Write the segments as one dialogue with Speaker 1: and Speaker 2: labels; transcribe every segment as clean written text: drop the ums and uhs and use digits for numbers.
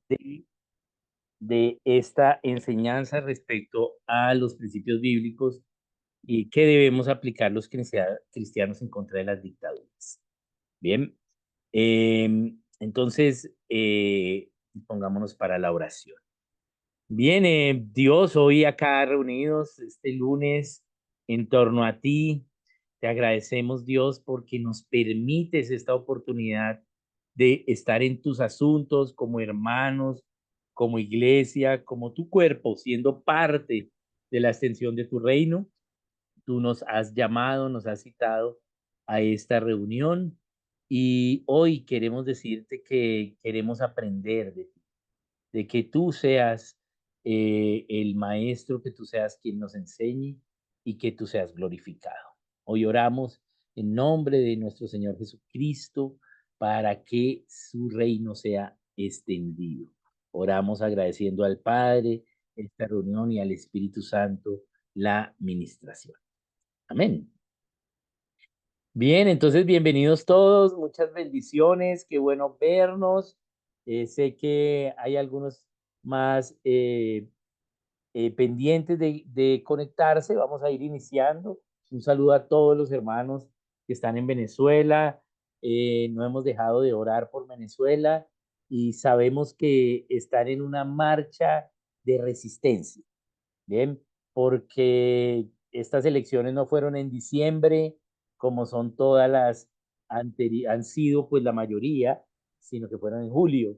Speaker 1: de, de esta enseñanza respecto a los principios bíblicos y que debemos aplicar los cristianos en contra de las dictaduras. Bien, entonces pongámonos para la oración. Bien, Dios, hoy acá reunidos este lunes en torno a ti, te agradecemos, Dios, porque nos permites esta oportunidad de estar en tus asuntos como hermanos, como iglesia, como tu cuerpo, siendo parte de la extensión de tu reino. Tú nos has llamado, nos has citado a esta reunión y hoy queremos decirte que queremos aprender de ti, de que tú seas el maestro, que tú seas quien nos enseñe y que tú seas glorificado. Hoy oramos en nombre de nuestro Señor Jesucristo para que su reino sea extendido. Oramos agradeciendo al Padre esta reunión y al Espíritu Santo la ministración. Amén. Bien, entonces bienvenidos todos, muchas bendiciones, qué bueno vernos. Sé que hay algunos más pendientes de conectarse, vamos a ir iniciando. Un saludo a todos los hermanos que están en Venezuela. No hemos dejado de orar por Venezuela y sabemos que están en una marcha de resistencia. Bien, porque estas elecciones no fueron en diciembre, como son todas las anteriores, han sido pues la mayoría, sino que fueron en julio.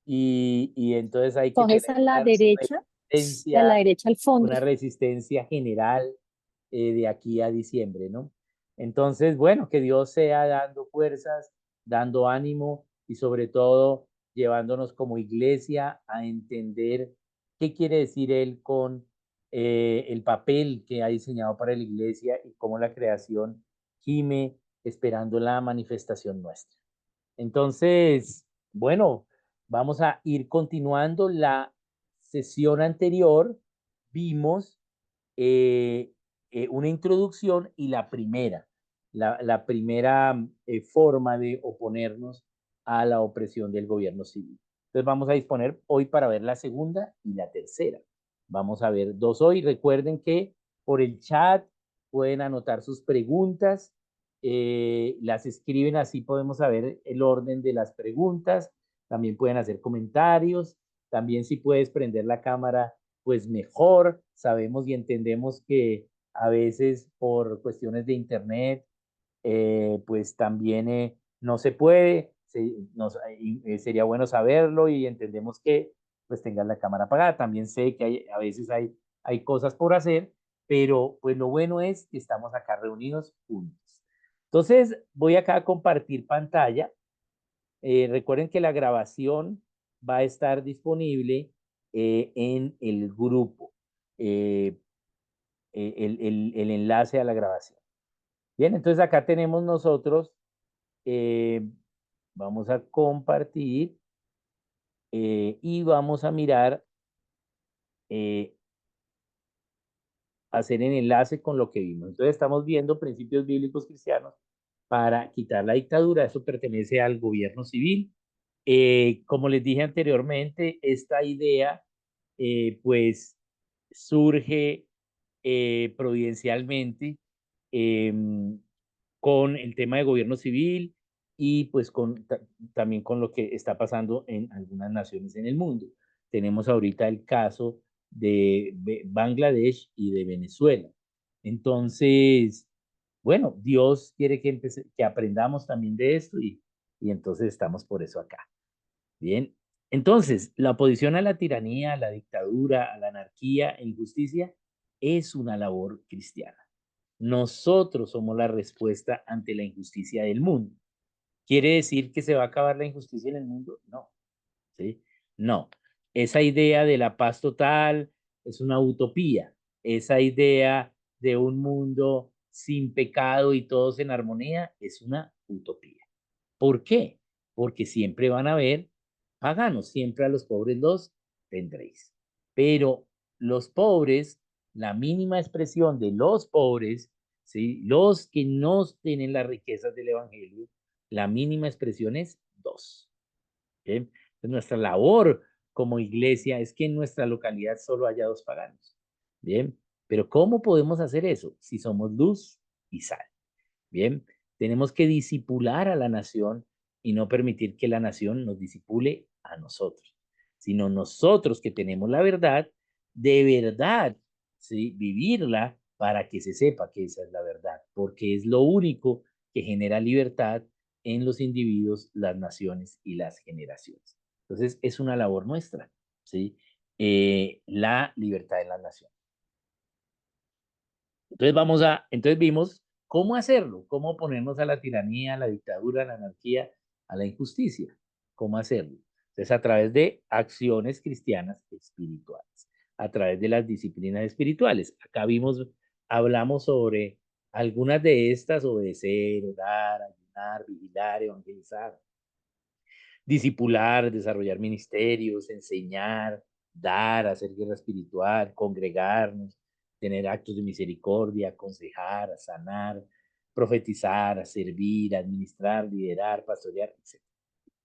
Speaker 1: Y entonces hay que
Speaker 2: Coges
Speaker 1: tener
Speaker 2: a la derecha y a la derecha al fondo.
Speaker 1: una resistencia general de aquí a diciembre, ¿no? Entonces, bueno, que Dios sea dando fuerzas, dando ánimo y sobre todo llevándonos como iglesia a entender qué quiere decir Él con el papel que ha diseñado para la iglesia y cómo la creación gime esperando la manifestación nuestra. Entonces, bueno, vamos a ir continuando. La sesión anterior vimos eh, una introducción y la primera forma de oponernos a la opresión del gobierno civil. Entonces vamos a disponer hoy para ver la segunda y la tercera. Vamos a ver dos hoy. Recuerden que por el chat pueden anotar sus preguntas, las escriben, así podemos saber el orden de las preguntas. También pueden hacer comentarios. También si puedes prender la cámara, pues mejor. Sabemos y entendemos que a veces por cuestiones de internet, pues también no se puede. Sería bueno saberlo y entendemos que pues tengas la cámara apagada. También sé que a veces hay cosas por hacer, pero pues lo bueno es que estamos acá reunidos juntos. Entonces voy acá a compartir pantalla. Recuerden que la grabación va a estar disponible en el grupo, eh, el enlace a la grabación. Bien, entonces acá tenemos nosotros, eh, vamos a compartir y vamos a mirar, eh, hacer el enlace con lo que vimos. Entonces estamos viendo principios bíblicos cristianos para quitar la dictadura. Eso pertenece al gobierno civil. Como les dije anteriormente, esta idea pues surge providencialmente eh, con el tema de gobierno civil y pues también con lo que está pasando en algunas naciones en el mundo. Tenemos ahorita el caso de Bangladesh y de Venezuela. Entonces, bueno, Dios quiere que aprendamos también de esto y entonces estamos por eso acá. Bien, entonces, la oposición a la tiranía, a la dictadura, a la anarquía e injusticia es una labor cristiana. Nosotros somos la respuesta ante la injusticia del mundo. ¿Quiere decir que se va a acabar la injusticia en el mundo? No, ¿sí? No. Esa idea de la paz total es una utopía. Esa idea de un mundo sin pecado y todos en armonía es una utopía. ¿Por qué? Porque siempre van a haber paganos, siempre a los pobres los tendréis. Pero los pobres, la mínima expresión de los pobres, ¿sí? Los que no tienen las riquezas del Evangelio, la mínima expresión es dos. ¿Sí? Nuestra labor como iglesia es que en nuestra localidad solo haya 2 paganos. Bien, pero ¿cómo podemos hacer eso? Si somos luz y sal. Bien, tenemos que disipular a la nación y no permitir que la nación nos disipule a nosotros, sino nosotros que tenemos la verdad, de verdad, ¿sí? Vivirla para que se sepa que esa es la verdad, porque es lo único que genera libertad en los individuos, las naciones y las generaciones. Entonces, es una labor nuestra, ¿sí? La libertad de las naciones. Entonces vimos cómo hacerlo, cómo oponernos a la tiranía, a la dictadura, a la anarquía, a la injusticia, cómo hacerlo. Entonces, a través de acciones cristianas espirituales, a través de las disciplinas espirituales. Acá hablamos sobre algunas de estas: obedecer, orar, ayunar, vigilar, evangelizar, discipular, desarrollar ministerios, enseñar, dar, hacer guerra espiritual, congregarnos, tener actos de misericordia, aconsejar, sanar, profetizar, servir, administrar, liderar, pastorear, etc.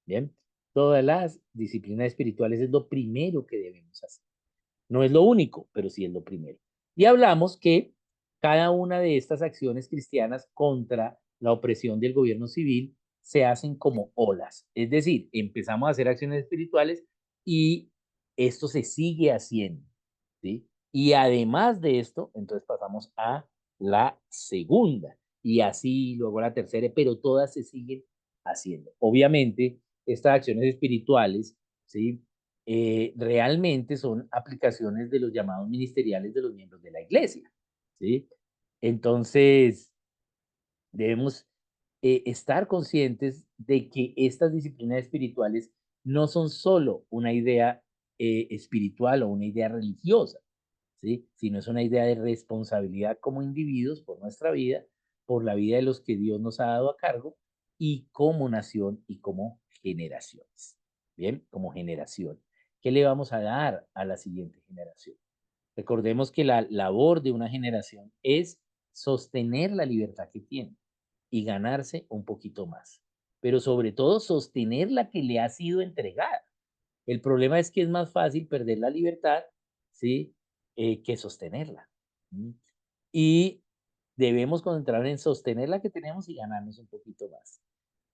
Speaker 1: Bien, todas las disciplinas espirituales es lo primero que debemos hacer. No es lo único, pero sí es lo primero. Y hablamos que cada una de estas acciones cristianas contra la opresión del gobierno civil se hacen como olas. Es decir, empezamos a hacer acciones espirituales y esto se sigue haciendo, ¿sí? Y además de esto, entonces pasamos a la segunda y así luego la tercera, pero todas se siguen haciendo. Obviamente, estas acciones espirituales, ¿sí? Realmente son aplicaciones de los llamados ministeriales de los miembros de la iglesia, ¿sí? Entonces, debemos estar conscientes de que estas disciplinas espirituales no son solo una idea espiritual o una idea religiosa, ¿sí? Sino es una idea de responsabilidad como individuos por nuestra vida, por la vida de los que Dios nos ha dado a cargo y como nación y como generaciones. Bien, como generación. ¿Qué le vamos a dar a la siguiente generación? Recordemos que la labor de una generación es sostener la libertad que tiene y ganarse un poquito más, pero sobre todo sostener la que le ha sido entregada. El problema es que es más fácil perder la libertad, ¿sí? Que sostenerla. ¿Mm? Y debemos concentrarnos en sostener la que tenemos y ganarnos un poquito más.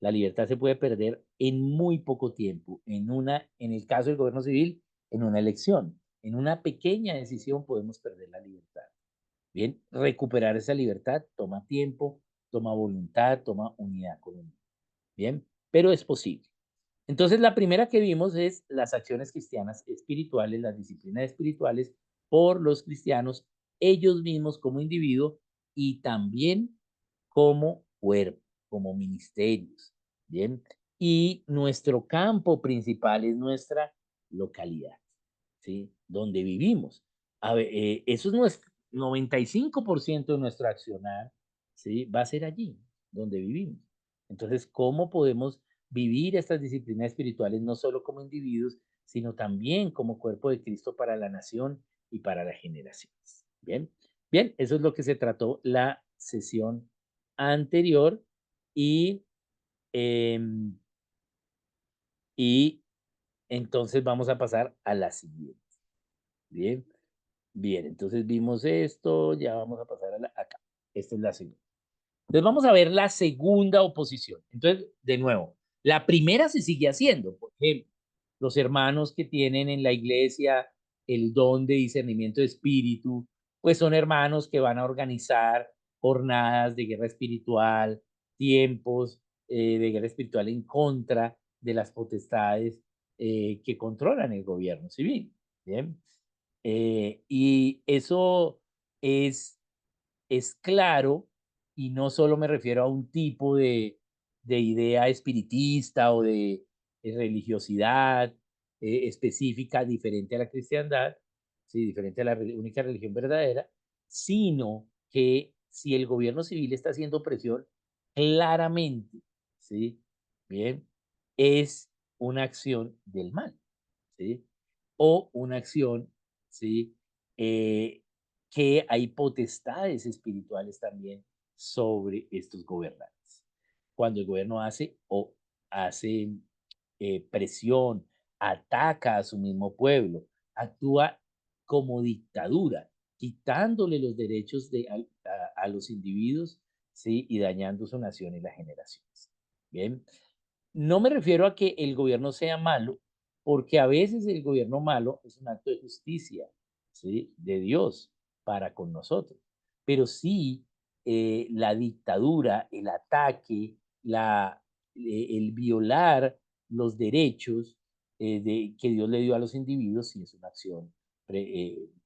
Speaker 1: La libertad se puede perder en muy poco tiempo, en el caso del gobierno civil, en una elección. En una pequeña decisión podemos perder la libertad. Bien, recuperar esa libertad toma tiempo, toma voluntad, toma unidad con uno. Bien, pero es posible. Entonces, la primera que vimos es las acciones cristianas espirituales, las disciplinas espirituales por los cristianos, ellos mismos como individuo y también como cuerpo, como ministerios. Bien, y nuestro campo principal es nuestra localidad, ¿sí? Donde vivimos. Eso es nuestro 95% de nuestro accionar, ¿sí? Va a ser allí, donde vivimos. Entonces, ¿cómo podemos vivir estas disciplinas espirituales no solo como individuos, sino también como cuerpo de Cristo para la nación y para las generaciones? Bien, bien, eso es lo que se trató la sesión anterior y, em, y entonces vamos a pasar a la siguiente. Bien, bien, entonces vimos esto, ya vamos a pasar a acá. Esta es la segunda. Entonces vamos a ver la segunda oposición. Entonces, de nuevo, la primera se sigue haciendo. Por ejemplo, los hermanos que tienen en la iglesia el don de discernimiento de espíritu, pues son hermanos que van a organizar jornadas de guerra espiritual, tiempos de guerra espiritual en contra de las potestades que controlan el gobierno civil. Bien. Y eso es es claro, y no solo me refiero a un tipo de idea espiritista o de religiosidad específica diferente a la cristiandad, sí, diferente a la única religión verdadera, sino que si el gobierno civil está haciendo presión, claramente, ¿sí? Bien, es una acción del mal, ¿sí? O una acción, ¿sí? Eh, que hay potestades espirituales también sobre estos gobernantes. Cuando el gobierno hace presión, ataca a su mismo pueblo, actúa como dictadura, quitándole los derechos a los individuos, ¿sí? Y dañando su nación y las generaciones. Bien, no me refiero a que el gobierno sea malo, porque a veces el gobierno malo es un acto de justicia, ¿sí? De Dios para con nosotros. Pero sí, la dictadura, el ataque, el violar los derechos que Dios le dio a los individuos, sí es una acción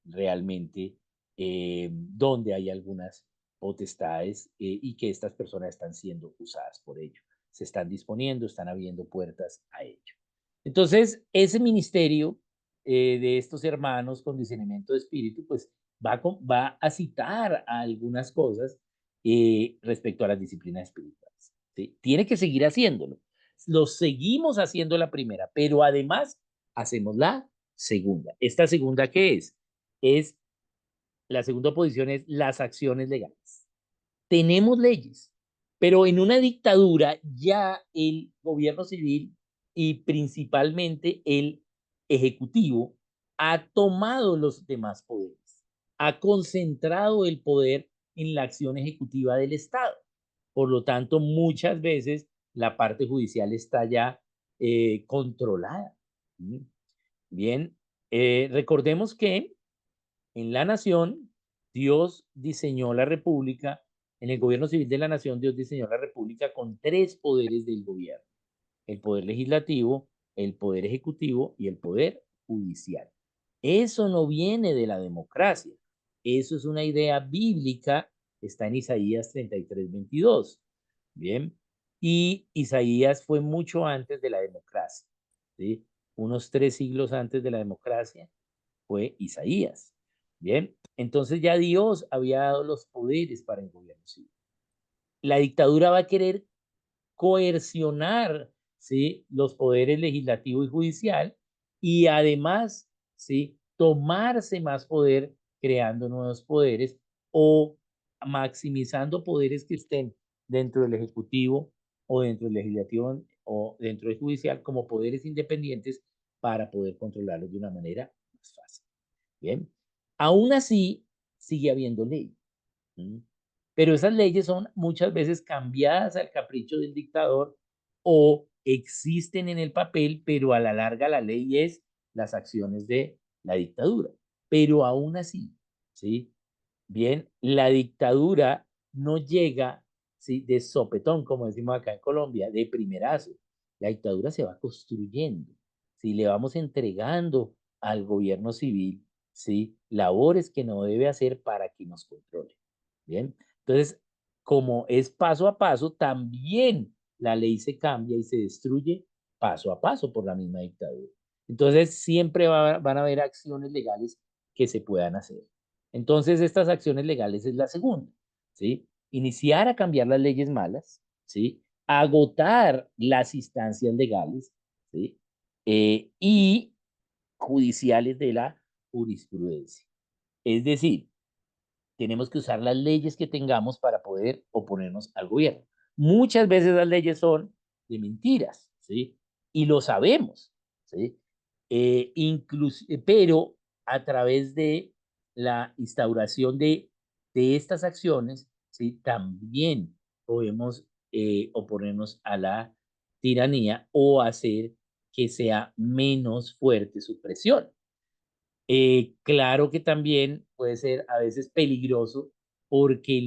Speaker 1: realmente donde hay algunas potestades y que estas personas están siendo usadas por ello. Se están disponiendo, están abriendo puertas a ello. Entonces, ese ministerio de estos hermanos con discernimiento de espíritu, pues va a citar a algunas cosas respecto a las disciplinas espirituales. ¿Sí? Tiene que seguir haciéndolo. Lo seguimos haciendo la primera, pero además hacemos la segunda. ¿Esta segunda qué es? Es la segunda posición es las acciones legales. Tenemos leyes, pero en una dictadura ya el gobierno civil y principalmente el ejecutivo ha tomado los demás poderes, ha concentrado el poder en la acción ejecutiva del Estado. Por lo tanto, muchas veces la parte judicial está ya controlada. ¿Mm? Bien, recordemos que en la nación, Dios diseñó la república, en el gobierno civil de la nación, Dios diseñó la república con tres poderes del gobierno: el poder legislativo, el poder ejecutivo y el poder judicial. Eso no viene de la democracia, eso es una idea bíblica, está en Isaías 33:22. Bien, y Isaías fue mucho antes de la democracia, ¿sí? Unos 3 siglos antes de la democracia fue Isaías. Bien, entonces ya Dios había dado los poderes para el gobierno civil. La dictadura va a querer coercionar, ¿sí? Los poderes legislativo y judicial y además, ¿sí? Tomarse más poder creando nuevos poderes o maximizando poderes que estén dentro del ejecutivo o dentro del legislativo o dentro del judicial como poderes independientes para poder controlarlos de una manera más fácil. Bien, aún así sigue habiendo ley. ¿Mm? Pero esas leyes son muchas veces cambiadas al capricho del dictador o existen en el papel, pero a la larga la ley es las acciones de la dictadura. Pero aún así, ¿sí? Bien, la dictadura no llega, ¿sí? De sopetón, como decimos acá en Colombia, de primerazo. La dictadura se va construyendo, ¿sí? Le vamos entregando al gobierno civil, ¿sí? Labores que no debe hacer para que nos controle. Bien, entonces, como es paso a paso, también la ley se cambia y se destruye paso a paso por la misma dictadura. Entonces, siempre van a haber acciones legales que se puedan hacer. Entonces, estas acciones legales es la segunda, ¿sí? Iniciar a cambiar las leyes malas, ¿sí? Agotar las instancias legales, ¿sí? Y judiciales de la jurisprudencia. Es decir, tenemos que usar las leyes que tengamos para poder oponernos al gobierno. Muchas veces las leyes son de mentiras, ¿sí? Y lo sabemos, ¿sí? Pero a través de la instauración de estas acciones, ¿sí? También podemos oponernos a la tiranía o hacer que sea menos fuerte su presión. Claro que también puede ser a veces peligroso porque eh,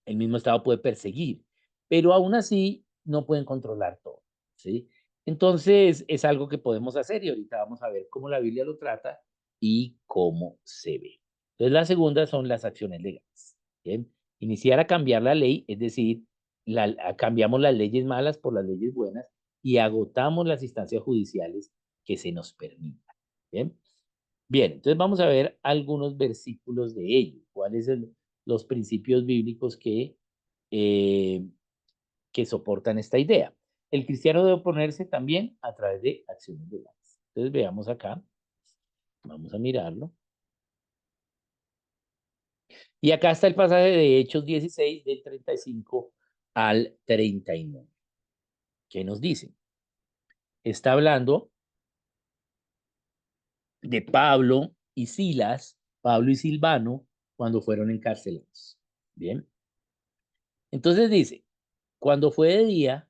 Speaker 1: el mismo Estado puede perseguir, pero aún así no pueden controlar todo, ¿sí? Entonces es algo que podemos hacer y ahorita vamos a ver cómo la Biblia lo trata y cómo se ve. Entonces la segunda son las acciones legales, ¿bien? Iniciar a cambiar la ley, es decir, cambiamos las leyes malas por las leyes buenas y agotamos las instancias judiciales que se nos permitan, ¿bien? Bien, entonces vamos a ver algunos versículos de ello. ¿Cuáles son los principios bíblicos eh, que soportan esta idea? El cristiano debe oponerse también a través de acciones legales. Entonces veamos acá, vamos a mirarlo. Y acá está el pasaje de Hechos 16, del 35 al 39. ¿Qué nos dice? está hablando de Pablo y Silas, Pablo y Silvano, cuando fueron encarcelados. Bien. Entonces dice, cuando fue de día,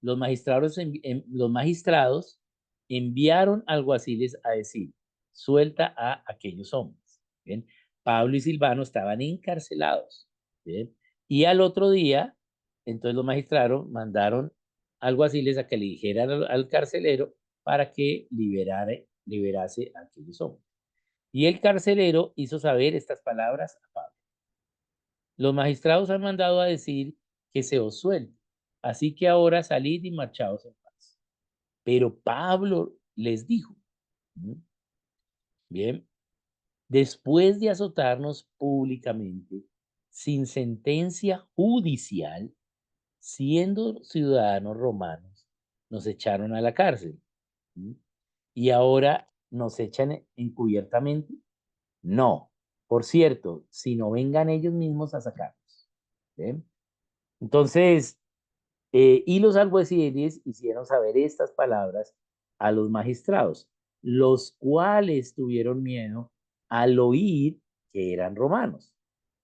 Speaker 1: los magistrados enviaron alguaciles a decir, suelta a aquellos hombres. Bien. Pablo y Silvano estaban encarcelados. Bien. Y al otro día, entonces los magistrados mandaron alguaciles a que le dijeran al carcelero para que liberase a aquellos hombres. Y el carcelero hizo saber estas palabras a Pablo. Los magistrados han mandado a decir que se os suelte, así que ahora salid y marchaos en paz. Pero Pablo les dijo, ¿Mm? Bien, después de azotarnos públicamente, sin sentencia judicial, siendo ciudadanos romanos, nos echaron a la cárcel. ¿Mm? Y ahora nos echan encubiertamente. No, por cierto, si no vengan ellos mismos a sacarnos. ¿Bien? Entonces, y los alguaciles hicieron saber estas palabras a los magistrados, los cuales tuvieron miedo al oír que eran romanos.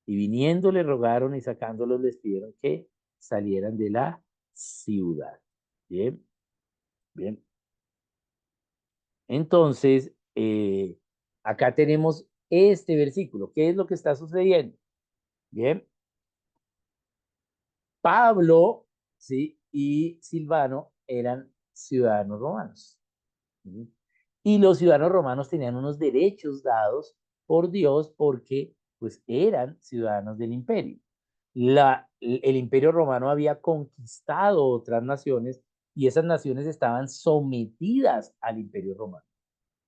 Speaker 1: Y viniendo le rogaron y sacándolos les pidieron que salieran de la ciudad. Bien, bien. Entonces, acá tenemos este versículo. ¿Qué es lo que está sucediendo? Bien, Pablo, ¿sí? Y Silvano eran ciudadanos romanos. ¿Sí? Y los ciudadanos romanos tenían unos derechos dados por Dios porque pues eran ciudadanos del imperio. El imperio romano había conquistado otras naciones y esas naciones estaban sometidas al imperio romano.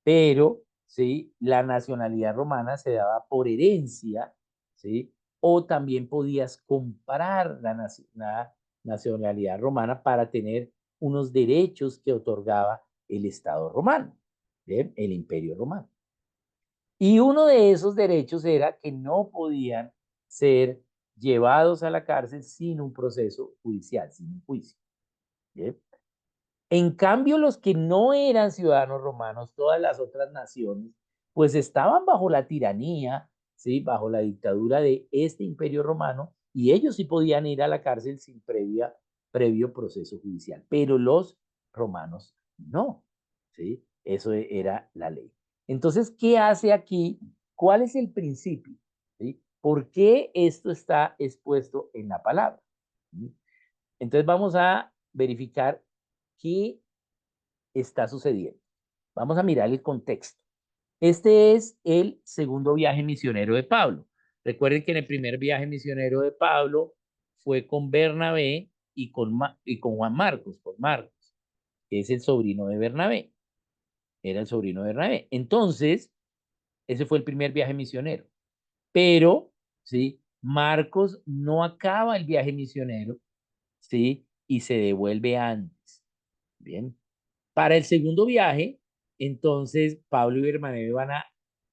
Speaker 1: Pero, ¿sí? La nacionalidad romana se daba por herencia, ¿sí? O también podías comprar la nacionalidad romana para tener unos derechos que otorgaba el Estado romano, ¿bien? El Imperio Romano. Y uno de esos derechos era que no podían ser llevados a la cárcel sin un proceso judicial, sin un juicio. ¿Bien? En cambio, los que no eran ciudadanos romanos, todas las otras naciones, pues estaban bajo la tiranía, ¿sí? Bajo la dictadura de este imperio romano, y ellos sí podían ir a la cárcel sin previo proceso judicial, pero los romanos no, ¿sí? Eso era la ley. Entonces, ¿qué hace aquí? ¿Cuál es el principio? ¿Sí? ¿Por qué esto está expuesto en la palabra? ¿Sí? Entonces vamos a verificar qué está sucediendo. Vamos a mirar el contexto. Este es el segundo viaje misionero de Pablo. Recuerden que en el primer viaje misionero de Pablo fue con Bernabé y con Juan Marcos, con Marcos, que es el sobrino de Bernabé. Era el sobrino de Bernabé. Entonces, ese fue el primer viaje misionero. Pero, ¿sí? Marcos no acaba el viaje misionero, ¿sí? Y se devuelve antes. Bien. Para el segundo viaje, entonces Pablo y Bernabé van a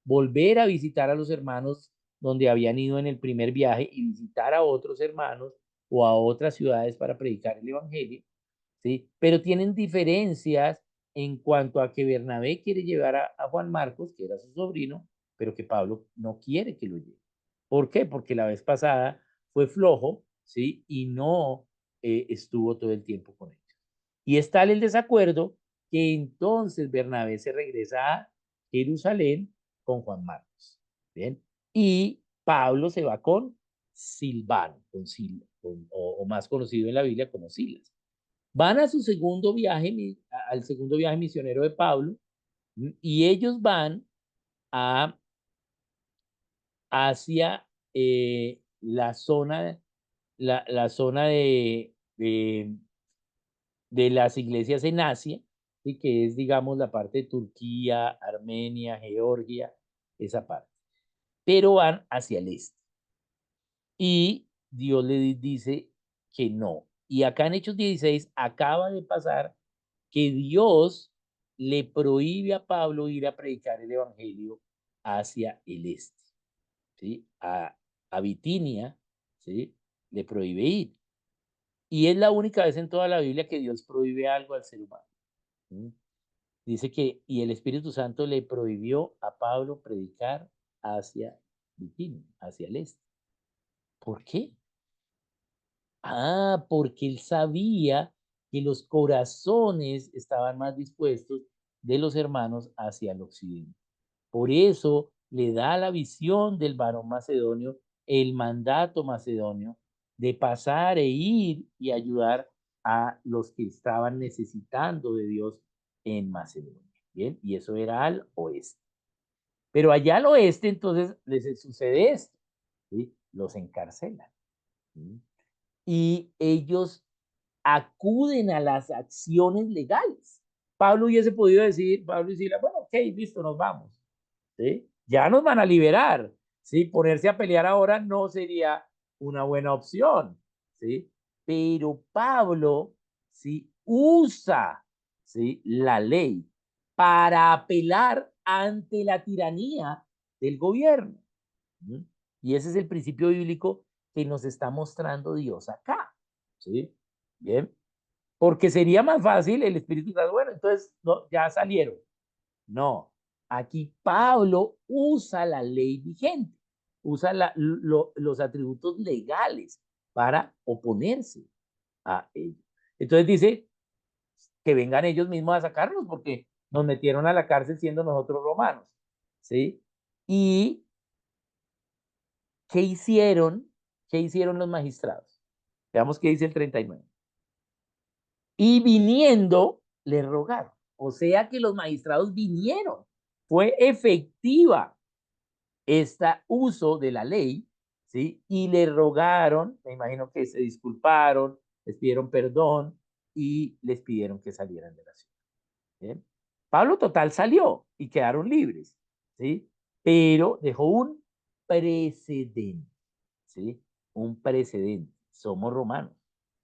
Speaker 1: volver a visitar a los hermanos donde habían ido en el primer viaje y visitar a otros hermanos o a otras ciudades para predicar el evangelio, ¿sí? Pero tienen diferencias en cuanto a que Bernabé quiere llevar a Juan Marcos, que era su sobrino, pero que Pablo no quiere que lo lleve. ¿Por qué? Porque la vez pasada fue flojo, ¿sí? Y no estuvo todo el tiempo con ellos. Y es tal el desacuerdo que entonces Bernabé se regresa a Jerusalén con Juan Marcos. ¿Bien? Y Pablo se va con Silvano, o más conocido en la Biblia como Silas. Van a su segundo viaje, al segundo viaje misionero de Pablo, y ellos van a, hacia la zona de las iglesias en Asia, y que es, digamos, la parte de Turquía, Armenia, Georgia, esa parte. Pero van hacia el este. Y Dios le dice que no. Y acá en Hechos 16 acaba de pasar que Dios le prohíbe a Pablo ir a predicar el evangelio hacia el este, ¿sí? A Bitinia, ¿sí? Le prohíbe ir. Y es la única vez en toda la Biblia que Dios prohíbe algo al ser humano. ¿Mm? Dice que, y el Espíritu Santo le prohibió a Pablo predicar hacia Bitinia, hacia el este. ¿Por qué? Ah, porque él sabía que los corazones estaban más dispuestos de los hermanos hacia el occidente. Por eso le da la visión del varón macedonio, el mandato macedonio de pasar e ir y ayudar a los que estaban necesitando de Dios en Macedonia. Bien, y eso era al oeste. Pero allá al oeste entonces les sucede esto, ¿sí? Los encarcelan. ¿Sí? Y ellos acuden a las acciones legales. Pablo hubiese podido decir, Pablo decirle, bueno, ok, listo, nos vamos. ¿Sí? Ya nos van a liberar. ¿Sí? Ponerse a pelear ahora no sería una buena opción. ¿Sí? Pero Pablo ¿sí? Usa ¿sí? la ley para apelar ante la tiranía del gobierno. ¿Sí? Y ese es el principio bíblico que nos está mostrando Dios acá. ¿Sí? Bien. Porque sería más fácil el Espíritu Santo, bueno, entonces no, ya salieron. No, aquí Pablo usa la ley vigente, usa los atributos legales para oponerse a ellos. Entonces dice que vengan ellos mismos a sacarnos porque nos metieron a la cárcel siendo nosotros romanos. ¿Sí? ¿Y qué hicieron? ¿Qué hicieron los magistrados? Veamos qué dice el 39. Y viniendo, le rogaron. O sea que los magistrados vinieron. Fue efectiva este uso de la ley, ¿sí? Y le rogaron, me imagino que se disculparon, les pidieron perdón y les pidieron que salieran de la ciudad. ¿Bien? Pablo total salió y quedaron libres, ¿sí? Pero dejó un precedente, ¿sí? Un precedente. Somos romanos.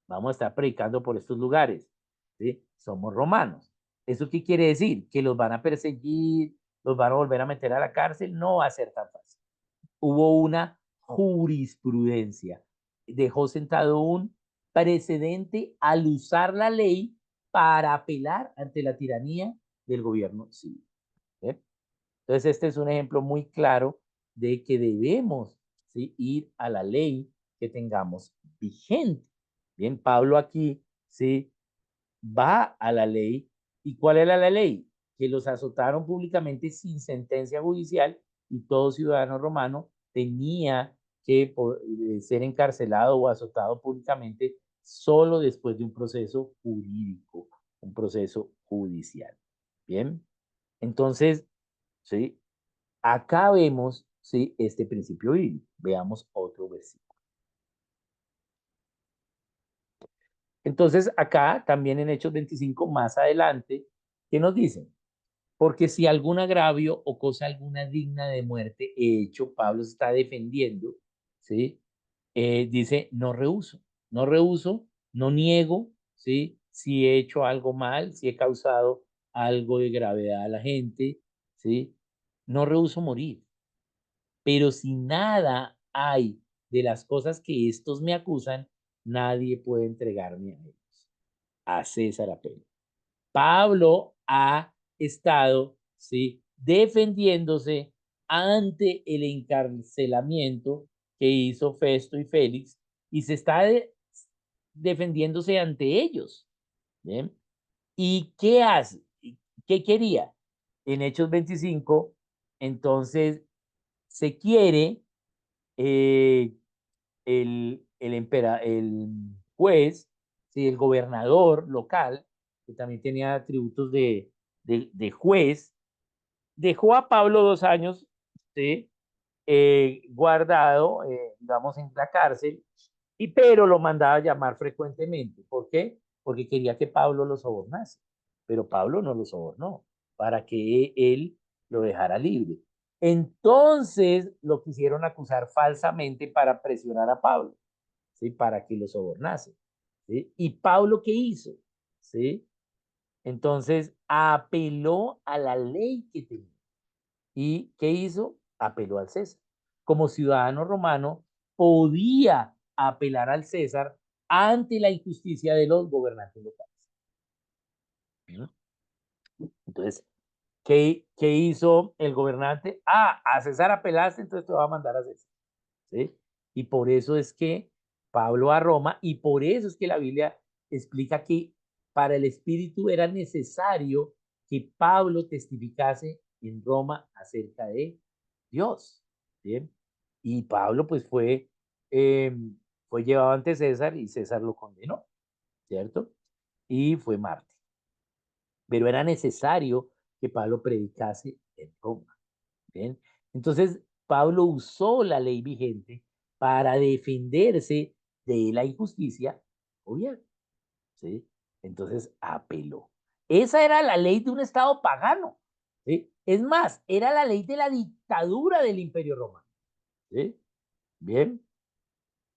Speaker 1: Vamos a estar predicando por estos lugares, ¿sí? Somos romanos. ¿Eso qué quiere decir? Que los van a perseguir, los van a volver a meter a la cárcel. No va a ser tan fácil. Hubo una jurisprudencia. Dejó sentado un precedente al usar la ley para apelar ante la tiranía del gobierno civil. ¿Eh? Entonces, este es un ejemplo muy claro de que debemos ¿sí? ir a la ley que tengamos vigente. Bien, Pablo aquí ¿sí? va a la ley. ¿Y cuál era la ley? Que los azotaron públicamente sin sentencia judicial y todo ciudadano romano tenía que ser encarcelado o azotado públicamente solo después de un proceso jurídico, un proceso judicial. Bien, entonces, ¿sí? Acá vemos ¿sí? este principio bíblico. Veamos otro versículo. Entonces, acá también en Hechos 25, más adelante, ¿qué nos dicen? Porque si algún agravio o cosa alguna digna de muerte he hecho, Pablo se está defendiendo, ¿sí? Dice, no rehuso, no rehuso, no niego, ¿sí? Si he hecho algo mal, si he causado algo de gravedad a la gente, ¿sí? No rehuso morir. Pero si nada hay de las cosas que estos me acusan, nadie puede entregarme a ellos. A César apelo. Pablo ha estado ¿sí? defendiéndose ante el encarcelamiento que hizo Festo y Félix y se está defendiéndose ante ellos. ¿Bien? ¿Y qué hace? ¿Qué quería? En Hechos 25, entonces se quiere eh, el juez, ¿sí? El gobernador local, que también tenía atributos de juez, dejó a Pablo 2 años ¿sí? Guardado, digamos, en la cárcel, pero lo mandaba a llamar frecuentemente. ¿Por qué? Porque quería que Pablo lo sobornase, pero Pablo no lo sobornó para que él lo dejara libre. Entonces lo quisieron acusar falsamente para presionar a Pablo. ¿Sí? Para que lo sobornase. ¿Sí? ¿Y Pablo qué hizo? ¿Sí? Entonces apeló a la ley que tenía. ¿Y qué hizo? Apeló al César. Como ciudadano romano, podía apelar al César ante la injusticia de los gobernantes locales. ¿No? Entonces, ¿qué hizo el gobernante? A César apelaste, entonces te va a mandar a César. ¿Sí? Y por eso es que Pablo va a Roma, y por eso es que la Biblia explica que para el Espíritu era necesario que Pablo testificase en Roma acerca de Dios. ¿Bien? Y Pablo pues eh, fue llevado ante César y César lo condenó, ¿cierto? Y fue mártir. Pero era necesario que Pablo predicase en Roma. ¿Bien? Entonces, Pablo usó la ley vigente para defenderse de la injusticia, o bien, ¿sí? Entonces, apeló. Esa era la ley de un estado pagano, ¿sí? Es más, era la ley de la dictadura del Imperio Romano, ¿sí? Bien,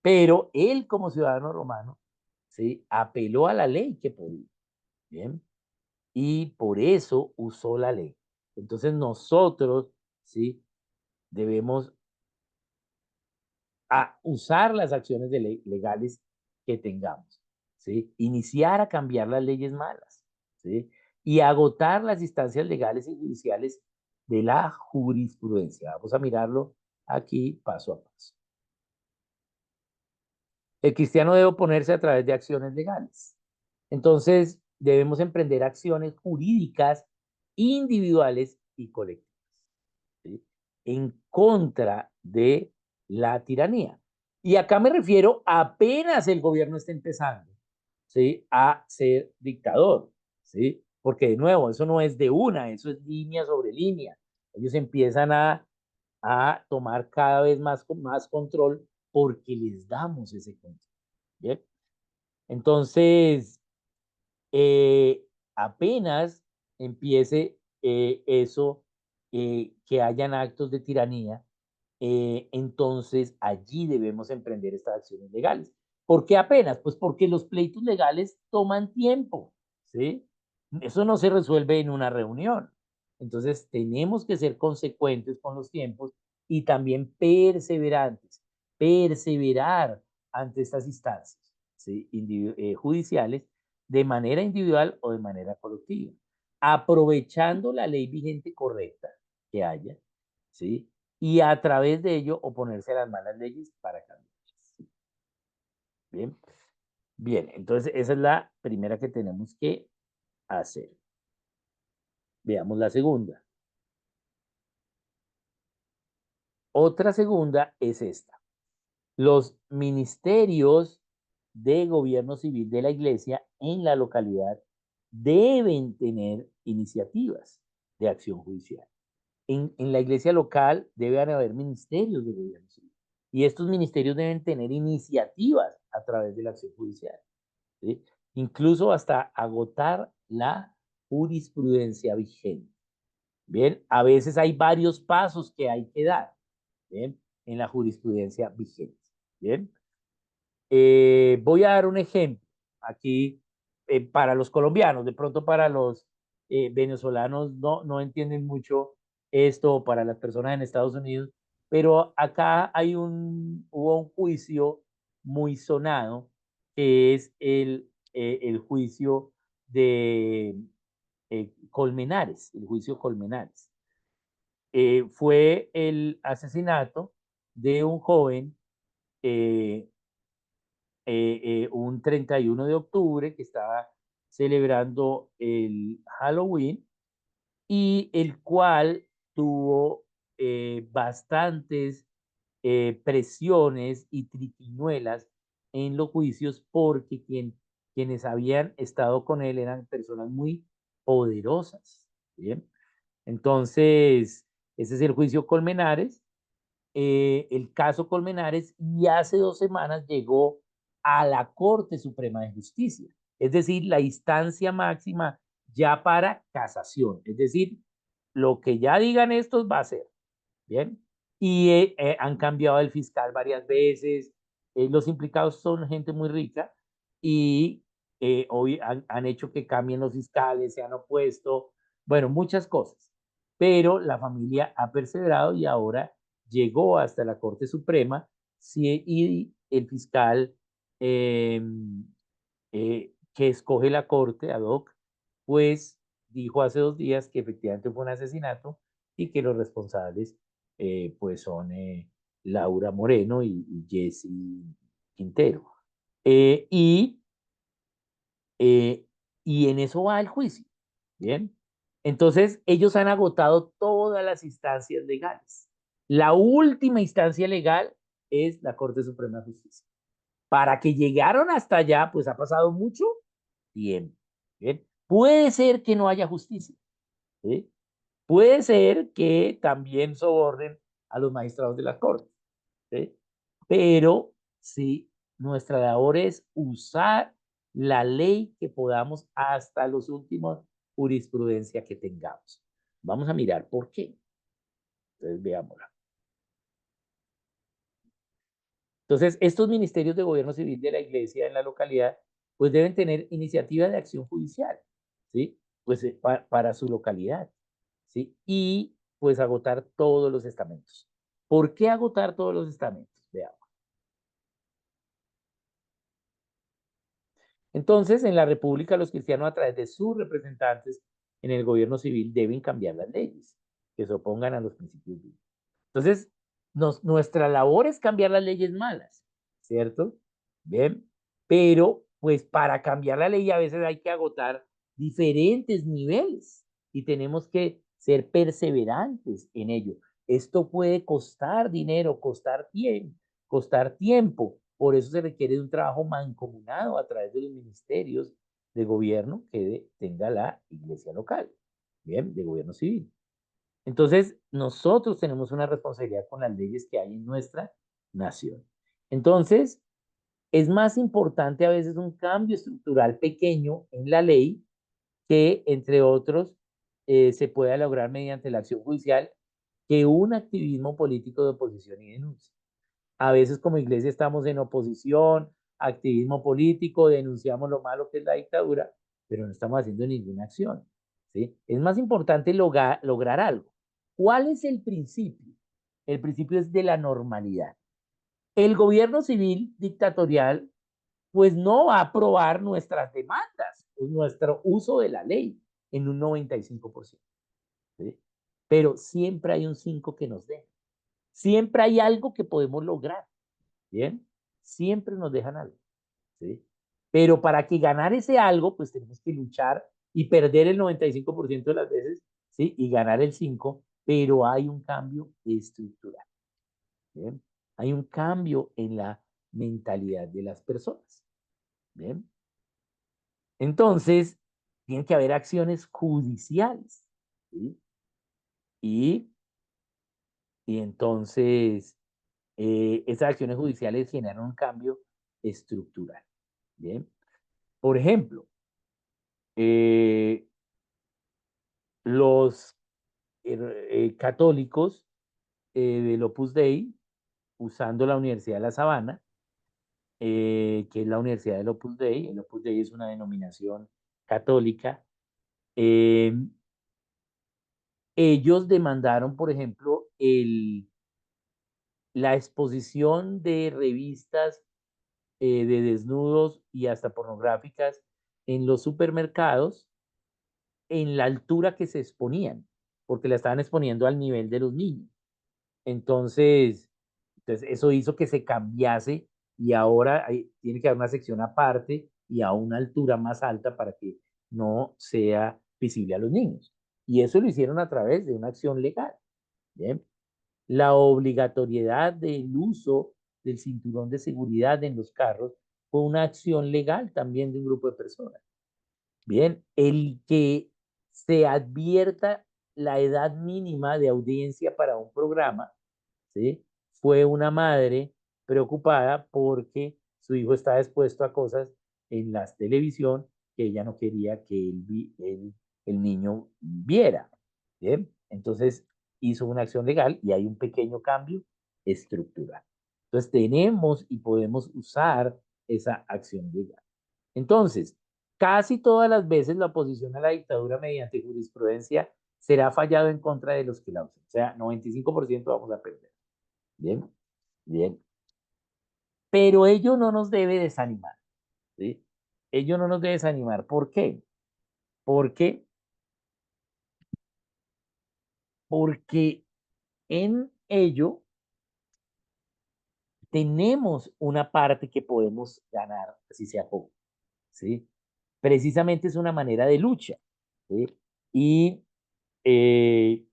Speaker 1: pero él como ciudadano romano, ¿sí? Apeló a la ley que podía, ¿bien? Y por eso usó la ley. Entonces nosotros, ¿sí? Debemos usar las acciones legales que tengamos, ¿sí? Iniciar a cambiar las leyes malas, ¿sí? Y agotar las instancias legales y judiciales de la jurisprudencia. Vamos a mirarlo aquí paso a paso. El cristiano debe oponerse a través de acciones legales. Entonces, debemos emprender acciones jurídicas individuales y colectivas, ¿sí? En contra de la tiranía. Y acá me refiero apenas el gobierno está empezando, ¿sí? A ser dictador, ¿sí? Porque de nuevo, eso no es de una, eso es línea sobre línea. Ellos empiezan a tomar cada vez más control porque les damos ese control, ¿bien? Entonces, apenas empiece eso, que hayan actos de tiranía, entonces allí debemos emprender estas acciones legales. ¿Por qué apenas? Pues porque los pleitos legales toman tiempo, ¿sí? Eso no se resuelve en una reunión. Entonces tenemos que ser consecuentes con los tiempos y también perseverantes, perseverar ante estas instancias, ¿sí? Judiciales, de manera individual o de manera colectiva, aprovechando la ley vigente correcta que haya, ¿sí? Y a través de ello oponerse a las malas leyes para cambiarlas. Bien, bien, entonces esa es la primera que tenemos que hacer. Veamos la segunda. Otra segunda es esta. Los ministerios de gobierno civil de la iglesia en la localidad deben tener iniciativas de acción judicial. En la iglesia local deben haber ministerios de gobierno civil. Y estos ministerios deben tener iniciativas a través de la acción judicial, ¿sí? Incluso hasta agotar la jurisprudencia vigente. Bien, a veces hay varios pasos que hay que dar, bien, en la jurisprudencia vigente. Bien, voy a dar un ejemplo aquí para los colombianos, de pronto para los venezolanos no entienden mucho esto, para las personas en Estados Unidos, pero acá hubo un juicio muy sonado, que es el juicio de Colmenares, el juicio Colmenares. Fue el asesinato de un joven eh, un 31 de octubre que estaba celebrando el Halloween, y el cual tuvo bastantes presiones y triquiñuelas en los juicios, porque quienes habían estado con él eran personas muy poderosas. ¿Bien? Entonces, ese es el juicio Colmenares, el caso Colmenares, y hace 2 semanas llegó a la Corte Suprema de Justicia, es decir, la instancia máxima ya para casación, es decir, lo que ya digan estos va a ser, ¿bien? Y han cambiado el fiscal varias veces, los implicados son gente muy rica, y hoy han hecho que cambien los fiscales, se han opuesto, bueno, muchas cosas, pero la familia ha perseverado y ahora llegó hasta la Corte Suprema, sí, y el fiscal que escoge la Corte ad hoc, pues dijo hace 2 días que efectivamente fue un asesinato y que los responsables pues son Laura Moreno y Jesse Quintero. Eh, y, eh, y en eso va el juicio. Bien. Entonces, ellos han agotado todas las instancias legales. La última instancia legal es la Corte Suprema de Justicia. Para que llegaron hasta allá, pues ha pasado mucho tiempo. Bien. Puede ser que no haya justicia. ¿Sí? Puede ser que también sobornen a los magistrados de la Corte. ¿Sí? Pero sí, nuestra labor es usar la ley que podamos hasta los últimos jurisprudencia que tengamos. Vamos a mirar por qué. Entonces, veámosla. Entonces, estos ministerios de gobierno civil de la iglesia en la localidad, pues deben tener iniciativa de acción judicial, ¿sí? Pues para su localidad, ¿sí? Y pues agotar todos los estamentos. ¿Por qué agotar todos los estamentos? Veamos. Entonces, en la República, los cristianos, a través de sus representantes en el gobierno civil, deben cambiar las leyes que se opongan a los principios bíblicos. Entonces, nuestra labor es cambiar las leyes malas, ¿cierto? Bien, pero pues para cambiar la ley a veces hay que agotar diferentes niveles y tenemos que ser perseverantes en ello. Esto puede costar dinero, costar tiempo. Por eso se requiere de un trabajo mancomunado a través de los ministerios de gobierno que tenga la iglesia local, bien, de gobierno civil. Entonces, nosotros tenemos una responsabilidad con las leyes que hay en nuestra nación. Entonces, es más importante a veces un cambio estructural pequeño en la ley que, entre otros, se pueda lograr mediante la acción judicial que un activismo político de oposición y denuncia. A veces como iglesia estamos en oposición, activismo político, denunciamos lo malo que es la dictadura, pero no estamos haciendo ninguna acción. ¿Sí? Es más importante lograr algo. ¿Cuál es el principio? El principio es de la normalidad. El gobierno civil dictatorial pues no va a aprobar nuestras demandas, nuestro uso de la ley en un 95%. ¿Sí? Pero siempre hay un 5 que nos deja. Siempre hay algo que podemos lograr. Bien, siempre nos dejan algo, ¿sí? Pero para que ganar ese algo, pues tenemos que luchar y perder el 95% de las veces, ¿sí? Y ganar el 5%, pero hay un cambio estructural, ¿bien? Hay un cambio en la mentalidad de las personas, ¿bien? Entonces, tiene que haber acciones judiciales, ¿sí? Y, y entonces, esas acciones judiciales generan un cambio estructural, ¿bien? Por ejemplo, eh, los católicos del Opus Dei, usando la Universidad de La Sabana, que es la Universidad del Opus Dei, el Opus Dei es una denominación católica, eh, ellos demandaron, por ejemplo, la exposición de revistas de desnudos y hasta pornográficas en los supermercados en la altura que se exponían, porque la estaban exponiendo al nivel de los niños. Entonces, eso hizo que se cambiase y ahora tiene que haber una sección aparte y a una altura más alta para que no sea visible a los niños. Y eso lo hicieron a través de una acción legal. ¿Bien? La obligatoriedad del uso del cinturón de seguridad en los carros fue una acción legal también de un grupo de personas. Bien, el que se advierta la edad mínima de audiencia para un programa, ¿sí? Fue una madre preocupada porque su hijo estaba expuesto a cosas en la televisión que ella no quería que el niño viera. ¿Bien? Entonces hizo una acción legal y hay un pequeño cambio estructural. Entonces tenemos y podemos usar esa acción legal. Entonces, casi todas las veces la oposición a la dictadura mediante jurisprudencia será fallado en contra de los que la usan. O sea, 95% vamos a perder. Bien, bien. Pero ello no nos debe desanimar. ¿Sí? Ello no nos debe desanimar. ¿Por qué? Porque porque en ello tenemos una parte que podemos ganar, así sea poco, ¿sí? Precisamente es una manera de lucha, ¿sí? Y eh,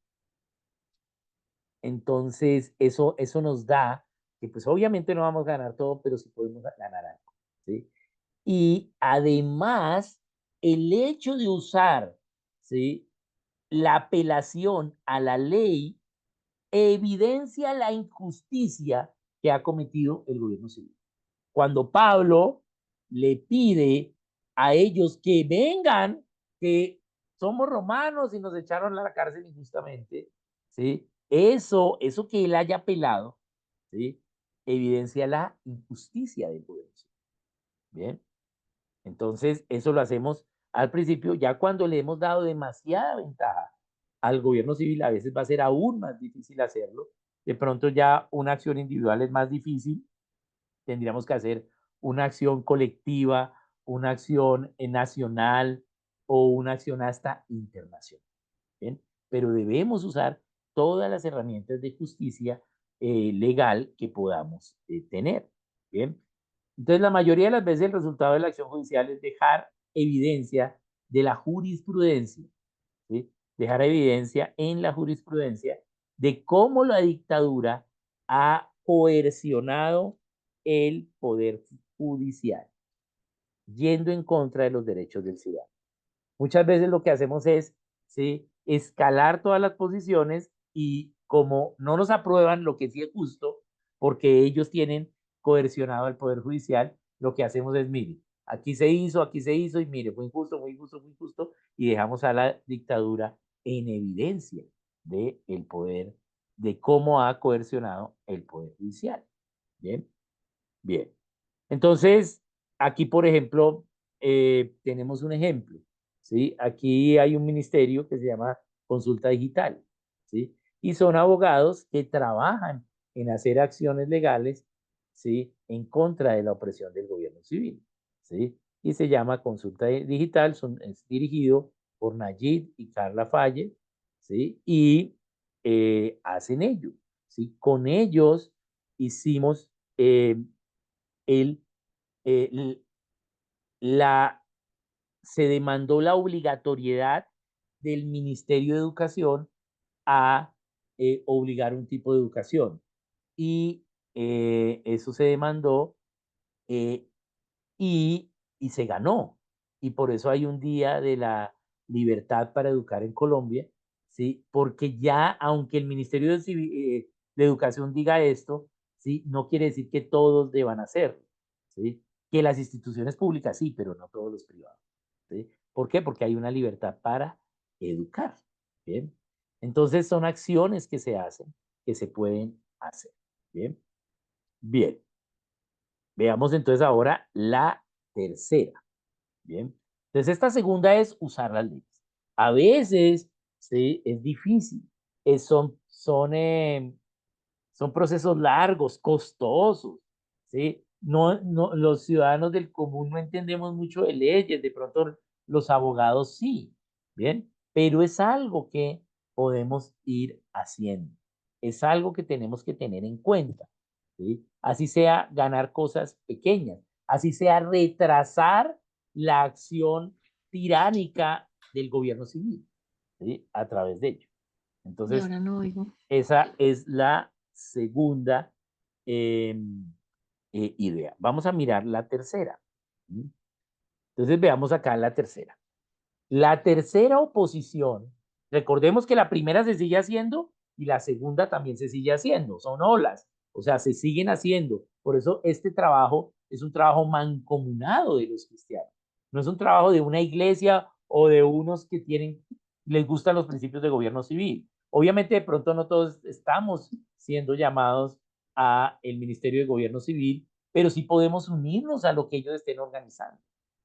Speaker 1: entonces eso nos da que pues obviamente no vamos a ganar todo, pero sí podemos ganar algo, ¿sí? Y además, el hecho de usar, ¿sí?, la apelación a la ley evidencia la injusticia que ha cometido el gobierno civil. Cuando Pablo le pide a ellos que vengan, que somos romanos y nos echaron a la cárcel injustamente, ¿sí? Eso que él haya apelado, ¿sí?, evidencia la injusticia del gobierno civil. Bien, entonces eso lo hacemos al principio, ya cuando le hemos dado demasiada ventaja al gobierno civil, a veces va a ser aún más difícil hacerlo. De pronto ya una acción individual es más difícil, tendríamos que hacer una acción colectiva, una acción nacional o una acción hasta internacional. ¿Bien? Pero debemos usar todas las herramientas de justicia legal que podamos tener. ¿Bien? Entonces, la mayoría de las veces el resultado de la acción judicial es dejar evidencia de la jurisprudencia, ¿sí? Dejar evidencia en la jurisprudencia de cómo la dictadura ha coercionado el poder judicial, yendo en contra de los derechos del ciudadano. Muchas veces lo que hacemos es, ¿sí?, escalar todas las posiciones y como no nos aprueban lo que sí es justo, porque ellos tienen coercionado al Poder Judicial, lo que hacemos es, mire, aquí se hizo y mire, fue injusto, muy injusto, muy injusto, y dejamos a la dictadura en evidencia del poder, de cómo ha coercionado el Poder Judicial. Bien, bien. Entonces, aquí, por ejemplo, tenemos un ejemplo, ¿sí? Aquí hay un ministerio que se llama Consulta Digital, ¿sí? Y son abogados que trabajan en hacer acciones legales, ¿sí?, en contra de la opresión del gobierno civil, ¿sí? Y se llama Consulta Digital, es dirigido por Nayib y Carla Falle, ¿sí? Y hacen ello, ¿sí? Con ellos hicimos el eh, la, se demandó la obligatoriedad del Ministerio de Educación a obligar un tipo de educación. Y eso se demandó eh, y, y se ganó. Y por eso hay un día de la libertad para educar en Colombia, ¿sí? Porque ya, aunque el Ministerio de Educación diga esto, ¿sí?, no quiere decir que todos deban hacerlo, ¿sí? Que las instituciones públicas sí, pero no todos los privados, ¿sí? ¿Por qué? Porque hay una libertad para educar, ¿bien? Entonces son acciones que se hacen, que se pueden hacer, ¿bien? Bien. Veamos entonces ahora la tercera. Bien. Entonces, esta segunda es usar las leyes. A veces, sí, es difícil. Son procesos largos, costosos, ¿sí? Los ciudadanos del común no entendemos mucho de leyes, de pronto los abogados sí, ¿bien? Pero es algo que podemos ir haciendo. Es algo que tenemos que tener en cuenta, ¿sí? Así sea ganar cosas pequeñas, así sea retrasar la acción tiránica del gobierno civil, ¿sí?, a través de ello.
Speaker 2: Y
Speaker 1: Entonces,
Speaker 2: ahora no oigo.
Speaker 1: esa es la segunda idea. Vamos a mirar la tercera. Entonces veamos acá la tercera. La tercera oposición, recordemos que la primera se sigue haciendo y la segunda también se sigue haciendo, son olas, o sea, se siguen haciendo. Por eso este trabajo es un trabajo mancomunado de los cristianos. No es un trabajo de una iglesia o de unos que les gustan los principios de gobierno civil. Obviamente de pronto no todos estamos siendo llamados a el Ministerio de Gobierno Civil, pero sí podemos unirnos a lo que ellos estén organizando.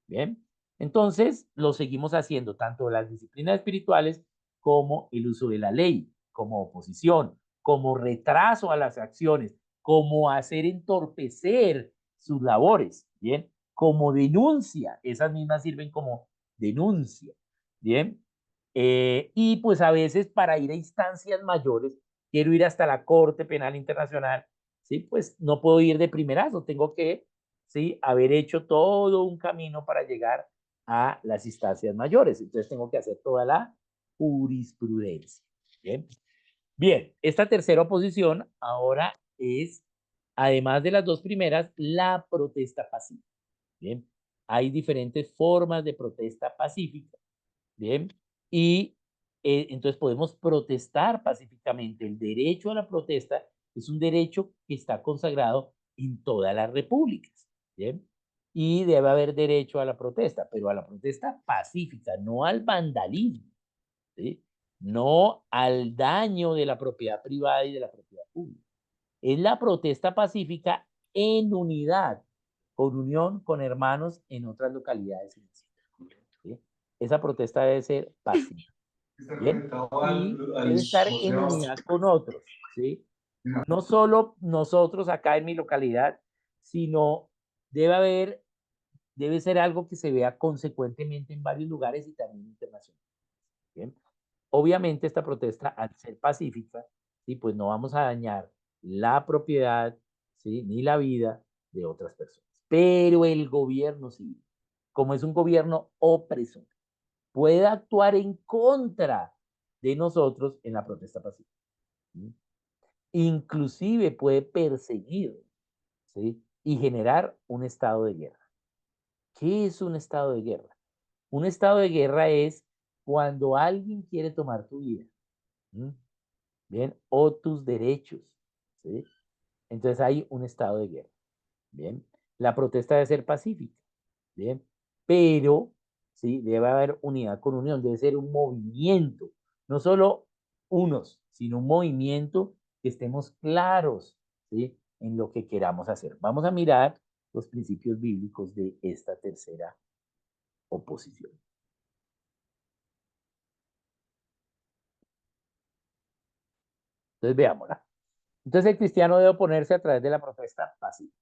Speaker 1: Bien. Entonces, lo seguimos haciendo tanto las disciplinas espirituales como el uso de la ley, como oposición, como retraso a las acciones, como hacer entorpecer sus labores, ¿bien? Como denuncia, esas mismas sirven como denuncia, ¿bien? Y pues a veces para ir a instancias mayores, quiero ir hasta la Corte Penal Internacional, ¿sí? Pues no puedo ir de primerazo, tengo que, ¿sí? Haber hecho todo un camino para llegar a las instancias mayores. Entonces tengo que hacer toda la jurisprudencia. Bien, bien, esta tercera oposición ahora es, además de las dos primeras, la protesta pacífica. Bien, hay diferentes formas de protesta pacífica. Bien, y entonces podemos protestar pacíficamente. El derecho a la protesta es un derecho que está consagrado en todas las repúblicas. Bien, y debe haber derecho a la protesta, pero a la protesta pacífica, no al vandalismo, ¿sí? No al daño de la propiedad privada y de la propiedad pública. Es la protesta pacífica en unidad, con unión con hermanos en otras localidades. ¿Sí? Esa protesta debe ser pacífica, ¿bien? Y debe estar en unidad con otros, ¿sí? No solo nosotros acá en mi localidad, sino debe haber, debe ser algo que se vea consecuentemente en varios lugares y también internacionalmente, ¿bien? Obviamente esta protesta, al ser pacífica, ¿sí? Pues no vamos a dañar la propiedad, ¿sí? Ni la vida de otras personas. Pero el gobierno civil, como es un gobierno opresor, puede actuar en contra de nosotros en la protesta pacífica. ¿Sí? Inclusive puede perseguir, ¿sí? Y generar un estado de guerra. ¿Qué es un estado de guerra? Un estado de guerra es cuando alguien quiere tomar tu vida, ¿sí? Bien, o tus derechos, ¿sí? Entonces hay un estado de guerra, bien. La protesta debe ser pacífica, bien, pero, sí, debe haber unidad con unión, debe ser un movimiento, no solo unos, sino un movimiento que estemos claros, ¿sí? En lo que queramos hacer. Vamos a mirar los principios bíblicos de esta tercera oposición. Entonces veámosla. Entonces el cristiano debe oponerse a través de la protesta pacífica.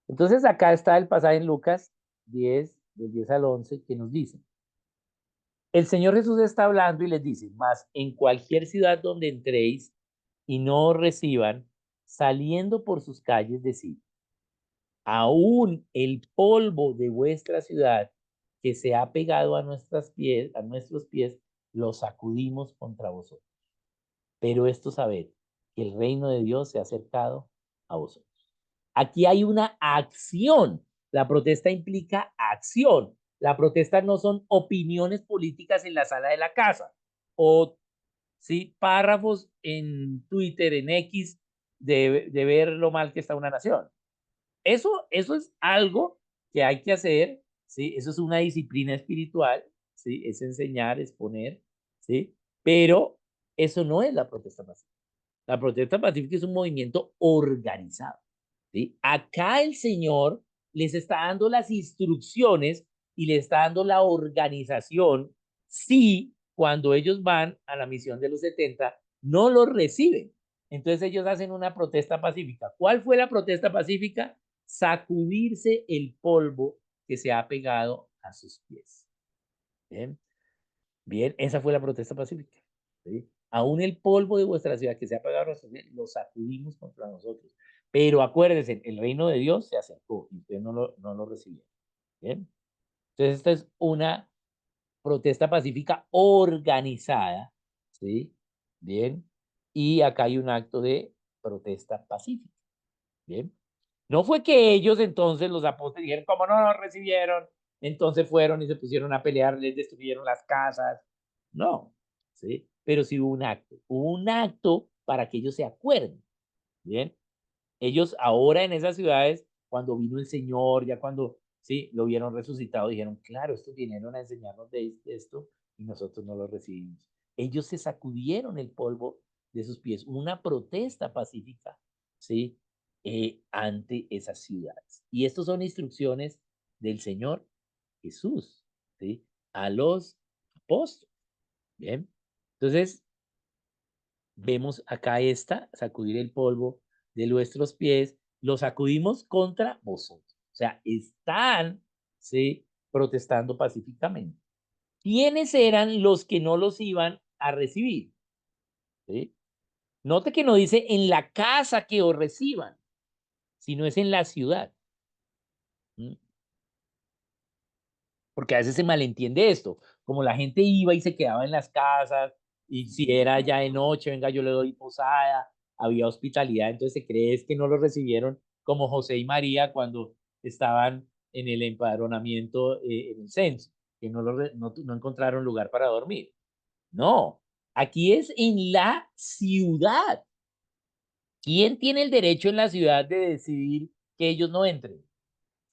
Speaker 1: Entonces acá está el pasaje en Lucas 10, del 10 al 11, que nos dice, el Señor Jesús está hablando y les dice, mas en cualquier ciudad donde entréis y no os reciban, saliendo por sus calles, decid, aún el polvo de vuestra ciudad que se ha pegado a nuestros pies, lo sacudimos contra vosotros. Pero esto sabed, que el reino de Dios se ha acercado a vosotros. Aquí hay una acción. La protesta implica acción. La protesta no son opiniones políticas en la sala de la casa o sí, párrafos en Twitter, en X, de ver lo mal que está una nación. Eso es algo que hay que hacer, ¿sí? Eso es una disciplina espiritual, ¿sí? Es enseñar, exponer, ¿sí? Pero eso no es la protesta pacífica. La protesta pacífica es un movimiento organizado, ¿sí? Acá el Señor les está dando las instrucciones y les está dando la organización si cuando ellos van a la misión de los 70 no los reciben. Entonces ellos hacen una protesta pacífica. ¿Cuál fue la protesta pacífica? Sacudirse el polvo que se ha pegado a sus pies. Bien, bien, esa fue la protesta pacífica. ¿Sí? Aún el polvo de vuestra ciudad que se ha pegado a nuestros pies, lo sacudimos contra nosotros. Pero acuérdense, el reino de Dios se acercó y ustedes no lo recibieron. Bien, entonces esta es una protesta pacífica organizada, ¿sí? Bien, y acá hay un acto de protesta pacífica. Bien, no fue que ellos entonces, los apóstoles, dijeron, como no nos recibieron, entonces fueron y se pusieron a pelear, les destruyeron las casas. No, ¿sí? Pero sí hubo un acto para que ellos se acuerden. Bien, ellos ahora en esas ciudades, cuando vino el Señor, ya cuando, sí, lo vieron resucitado, dijeron, claro, estos vinieron a enseñarnos de esto y nosotros no lo recibimos. Ellos se sacudieron el polvo de sus pies, una protesta pacífica, ¿sí? Ante esas ciudades. Y estas son instrucciones del Señor Jesús, ¿sí? A los apóstoles, ¿bien? Entonces, vemos acá esta, sacudir el polvo de nuestros pies, lo sacudimos contra vosotros. O sea, están, ¿sí? Protestando pacíficamente. ¿quiénes eran los que no los iban a recibir? ¿Sí? Note que no dice en la casa que os reciban, sino es en la ciudad. ¿Mm? Porque a veces se malentiende esto, como la gente iba y se quedaba en las casas, y si era ya de noche, venga, yo le doy posada, había hospitalidad, entonces se cree es que no lo recibieron como José y María cuando estaban en el empadronamiento en el censo, que no encontraron lugar para dormir. No, aquí es en la ciudad. ¿Quién tiene el derecho en la ciudad de decidir que ellos no entren?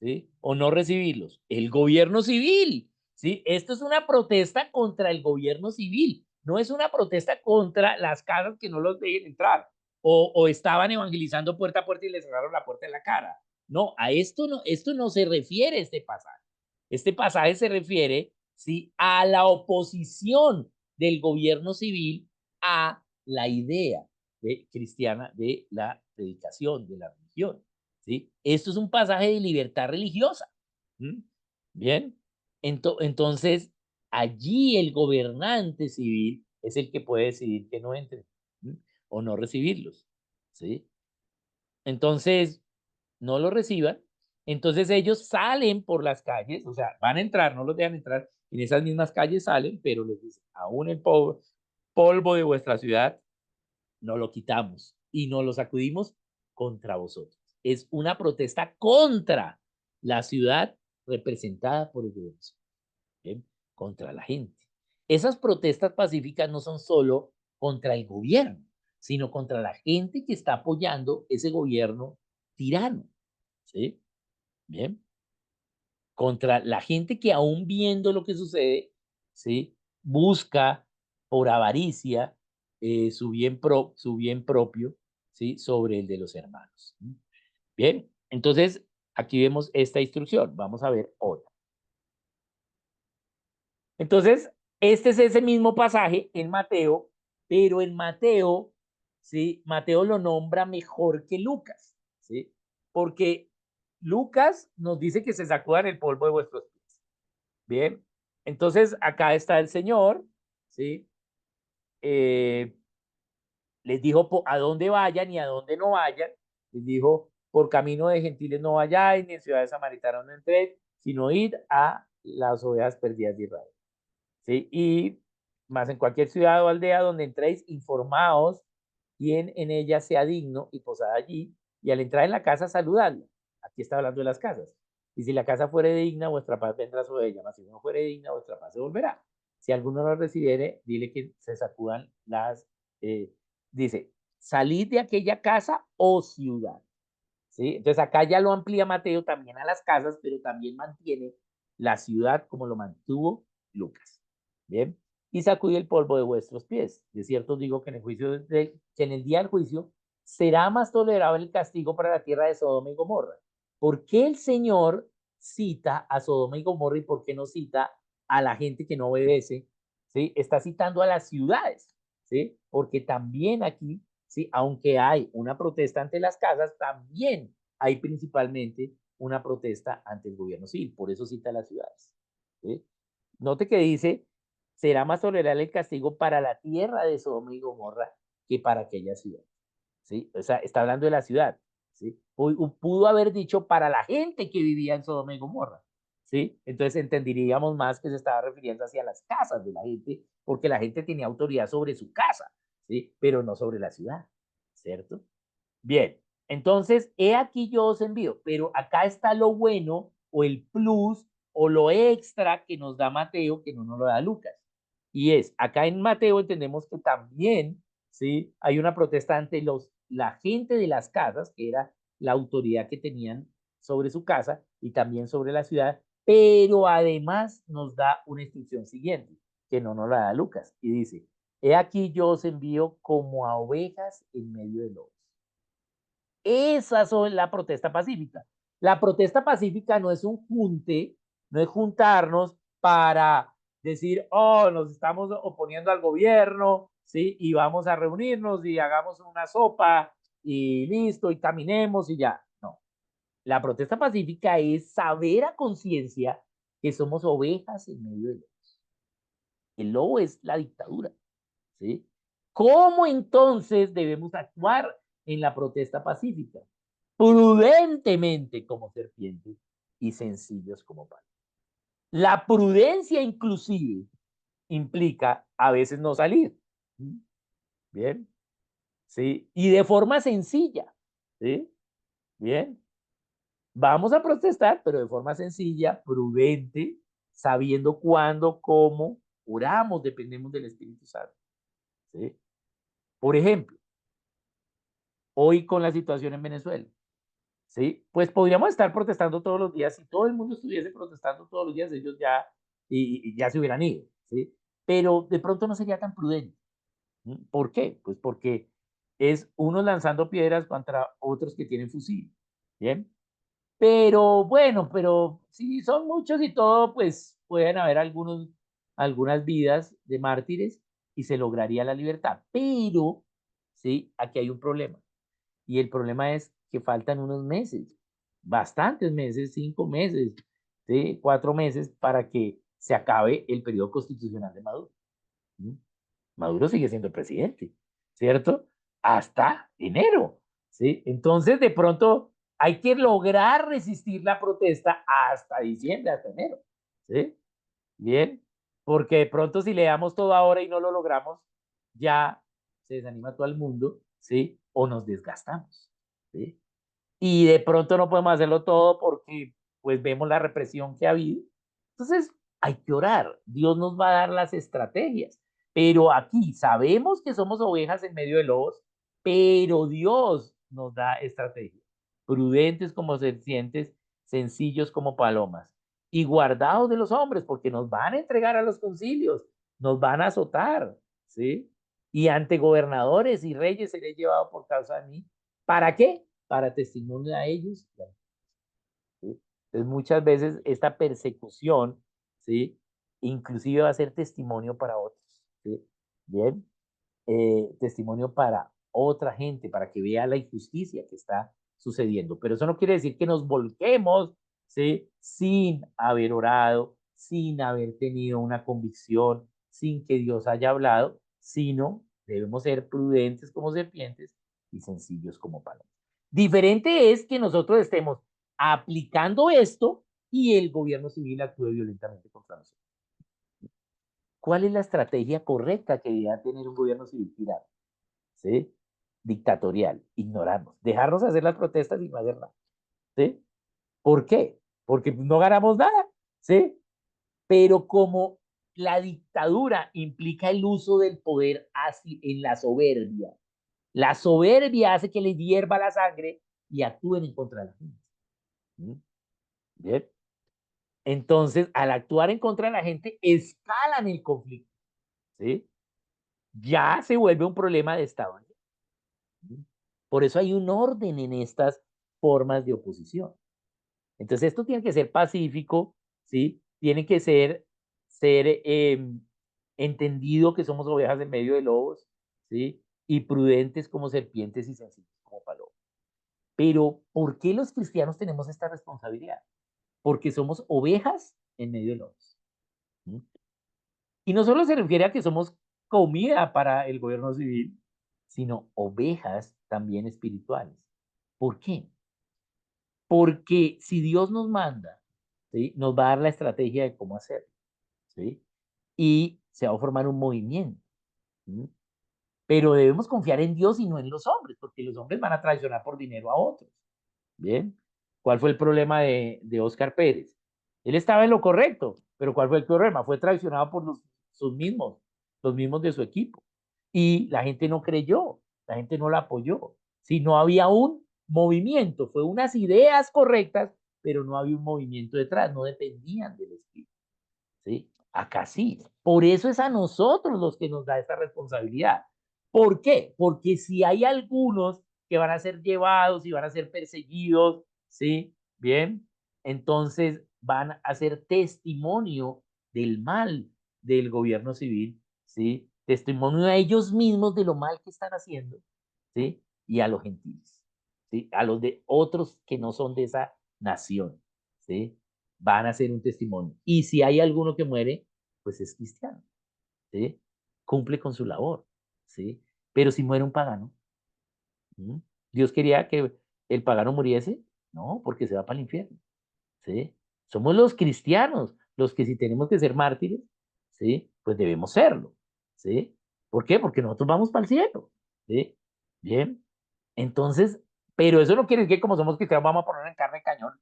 Speaker 1: ¿Sí? O no recibirlos. El gobierno civil, ¿sí? Esto es una protesta contra el gobierno civil, no es una protesta contra las casas que no los dejen entrar o estaban evangelizando puerta a puerta y les cerraron la puerta en la cara. No, a esto no se refiere este pasaje. Este pasaje se refiere, ¿sí? A la oposición del gobierno civil a la idea cristiana de la predicación, de la religión. ¿Sí? Esto es un pasaje de libertad religiosa. ¿Mm? Bien, entonces allí el gobernante civil es el que puede decidir que no entren, ¿m? O no recibirlos. ¿Sí? Entonces, no los reciban. Entonces ellos salen por las calles, o sea, van a entrar, no los dejan entrar, en esas mismas calles salen, pero les dicen, aún el polvo de vuestra ciudad no lo quitamos y no lo sacudimos contra vosotros. Es una protesta contra la ciudad representada por el gobierno, ¿bien? Contra la gente. Esas protestas pacíficas no son solo contra el gobierno, sino contra la gente que está apoyando ese gobierno tirano, ¿sí? Bien, contra la gente que aún viendo lo que sucede, ¿sí? Busca por avaricia su bien propio, ¿sí? Sobre el de los hermanos. Bien, entonces aquí vemos esta instrucción. Vamos a ver otra. Entonces, este es ese mismo pasaje en Mateo, pero en Mateo, ¿sí? Mateo lo nombra mejor que Lucas, ¿sí? Porque Lucas nos dice que se sacudan el polvo de vuestros pies. Bien, entonces acá está el Señor, ¿sí? Eh, les dijo a dónde vayan y a dónde no vayan. Les dijo, por camino de gentiles no vayáis, ni en ciudades samaritanas no entréis, sino id a las ovejas perdidas de Israel. ¿Sí? Y más en cualquier ciudad o aldea donde entréis, informaos quién en ella sea digno y posad allí, y al entrar en la casa, saludadlo. Aquí está hablando de las casas. Y si la casa fuere digna, vuestra paz vendrá sobre ella, mas si no fuere digna, vuestra paz se volverá. Si alguno no recibiere, dile que se sacudan eh, dice, salid de aquella casa o ciudad. ¿Sí? Entonces acá ya lo amplía Mateo también a las casas, pero también mantiene la ciudad como lo mantuvo Lucas. Bien, y sacude el polvo de vuestros pies. De cierto os digo que que en el día del juicio será más tolerable el castigo para la tierra de Sodoma y Gomorra. ¿Por qué el Señor cita a Sodoma y Gomorra y por qué no cita a la gente que no obedece? ¿Sí? Está citando a las ciudades, ¿sí? Porque también aquí, ¿sí? Aunque hay una protesta ante las casas, también hay principalmente una protesta ante el gobierno civil. Por eso cita a las ciudades, ¿sí? Note que dice, será más tolerable el castigo para la tierra de Sodoma y Gomorra que para aquella ciudad. ¿Sí? O sea, está hablando de la ciudad. ¿Sí? Pudo haber dicho para la gente que vivía en Sodoma y Gomorra. ¿Sí? Entonces entenderíamos más que se estaba refiriendo hacia las casas de la gente, porque la gente tenía autoridad sobre su casa, ¿sí? Pero no sobre la ciudad, ¿cierto? Bien, entonces, he aquí yo os envío, pero acá está lo bueno o el plus o lo extra que nos da Mateo que no nos lo da Lucas. Y es, acá en Mateo entendemos que también, ¿sí? Hay una protesta ante la gente de las casas, que era la autoridad que tenían sobre su casa y también sobre la ciudad, pero además nos da una instrucción siguiente, que no nos la da Lucas, y dice, he aquí yo os envío como a ovejas en medio de lobos. Esa es la protesta pacífica. La protesta pacífica no es un junte, no es juntarnos para decir, oh, nos estamos oponiendo al gobierno, ¿sí? Y vamos a reunirnos y hagamos una sopa y listo, y caminemos y ya. No. La protesta pacífica es saber a conciencia que somos ovejas en medio de ellos. El lobo es la dictadura, ¿sí? ¿Cómo entonces debemos actuar en la protesta pacífica? Prudentemente como serpientes y sencillos como palos. La prudencia inclusive implica a veces no salir. Bien, ¿sí? Y de forma sencilla, ¿sí? Bien. Vamos a protestar, pero de forma sencilla, prudente, sabiendo cuándo, cómo, oramos, dependemos del Espíritu Santo, ¿sí? Por ejemplo, hoy con la situación en Venezuela, ¿sí? Pues podríamos estar protestando todos los días. Si todo el mundo estuviese protestando todos los días, ellos ya, y ya se hubieran ido, ¿sí? Pero de pronto no sería tan prudente. ¿Por qué? Pues porque es unos lanzando piedras contra otros que tienen fusil, ¿bien? Pero bueno, pero si son muchos y todo, pues pueden haber algunas vidas de mártires y se lograría la libertad. Pero, sí, aquí hay un problema. Y el problema es que faltan unos meses, bastantes meses, 5 meses, ¿sí? 4 meses para que se acabe el periodo constitucional de Maduro. ¿Sí? Maduro sigue siendo el presidente, ¿cierto? Hasta enero, ¿sí? Entonces, de pronto, hay que lograr resistir la protesta hasta diciembre, hasta enero, ¿sí? Bien, porque de pronto si le damos todo ahora y no lo logramos, ya se desanima todo el mundo, ¿sí? O nos desgastamos, ¿sí? Y de pronto no podemos hacerlo todo porque pues vemos la represión que ha habido. Entonces, hay que orar. Dios nos va a dar las estrategias. Pero aquí sabemos que somos ovejas en medio de lobos, pero Dios nos da estrategias. Prudentes como serpientes, sencillos como palomas. Y guardados de los hombres, porque nos van a entregar a los concilios, nos van a azotar, ¿sí? Y ante gobernadores y reyes seré llevado por causa de mí. ¿Para qué? Para testimonio a ellos. ¿Sí? Entonces, muchas veces esta persecución, ¿sí? Inclusive va a ser testimonio para otros, ¿sí? Bien, testimonio para otra gente, para que vea la injusticia que está sucediendo. Pero eso no quiere decir que nos volquemos, ¿sí? Sin haber orado, sin haber tenido una convicción, sin que Dios haya hablado, sino debemos ser prudentes como serpientes y sencillos como palomas. Diferente es que nosotros estemos aplicando esto y el gobierno civil actúe violentamente contra nosotros. ¿Cuál es la estrategia correcta que debe tener un gobierno civil tirano? ¿Sí? Dictatorial, ignorarnos, dejarnos hacer las protestas y no hacer nada. ¿Sí? ¿Por qué? Porque no ganamos nada. ¿Sí? Pero como la dictadura implica el uso del poder así en la soberbia hace que les hierva la sangre y actúen en contra de la gente. ¿Sí? Bien. Entonces, al actuar en contra de la gente, escalan el conflicto. ¿Sí? Ya se vuelve un problema de Estado. ¿Sí? Por eso hay un orden en estas formas de oposición. Entonces, esto tiene que ser pacífico, ¿sí? Tiene que ser entendido que somos ovejas en medio de lobos, ¿sí? Y prudentes como serpientes y sencillos como palomas. Pero, ¿por qué los cristianos tenemos esta responsabilidad? Porque somos ovejas en medio de lobos. ¿Sí? Y no solo se refiere a que somos comida para el gobierno civil, sino ovejas también espirituales. ¿Por qué? Porque si Dios nos manda, ¿sí? Nos va a dar la estrategia de cómo hacerlo, ¿sí? Y se va a formar un movimiento, ¿sí? Pero debemos confiar en Dios y no en los hombres, porque los hombres van a traicionar por dinero a otros. Bien. ¿Cuál fue el problema de Oscar Pérez? Él estaba en lo correcto, pero ¿cuál fue el problema? Fue traicionado por los mismos de su equipo. Y la gente no creyó, la gente no la apoyó. Si no había un movimiento, fue unas ideas correctas, pero no había un movimiento detrás, no dependían del espíritu. ¿Sí? Acá sí. Por eso es a nosotros los que nos da esta responsabilidad. ¿Por qué? Porque si hay algunos que van a ser llevados y van a ser perseguidos, ¿sí? Bien, entonces van a ser testimonio del mal del gobierno civil, ¿sí? Testimonio a ellos mismos de lo mal que están haciendo, ¿sí? Y a los gentiles, ¿sí? A los de otros que no son de esa nación, ¿sí? Van a ser un testimonio. Y si hay alguno que muere, pues es cristiano. ¿sí? Cumple con su labor, ¿sí? Pero si muere un pagano, ¿mm? ¿Dios quería que el pagano muriese? No, porque se va para el infierno, ¿sí? Somos los cristianos los que si tenemos que ser mártires, ¿sí? Pues debemos serlo, ¿sí? ¿Por qué? Porque nosotros vamos para el cielo, ¿sí? Bien, entonces, pero eso no quiere decir que como somos cristianos vamos a poner en carne de cañón,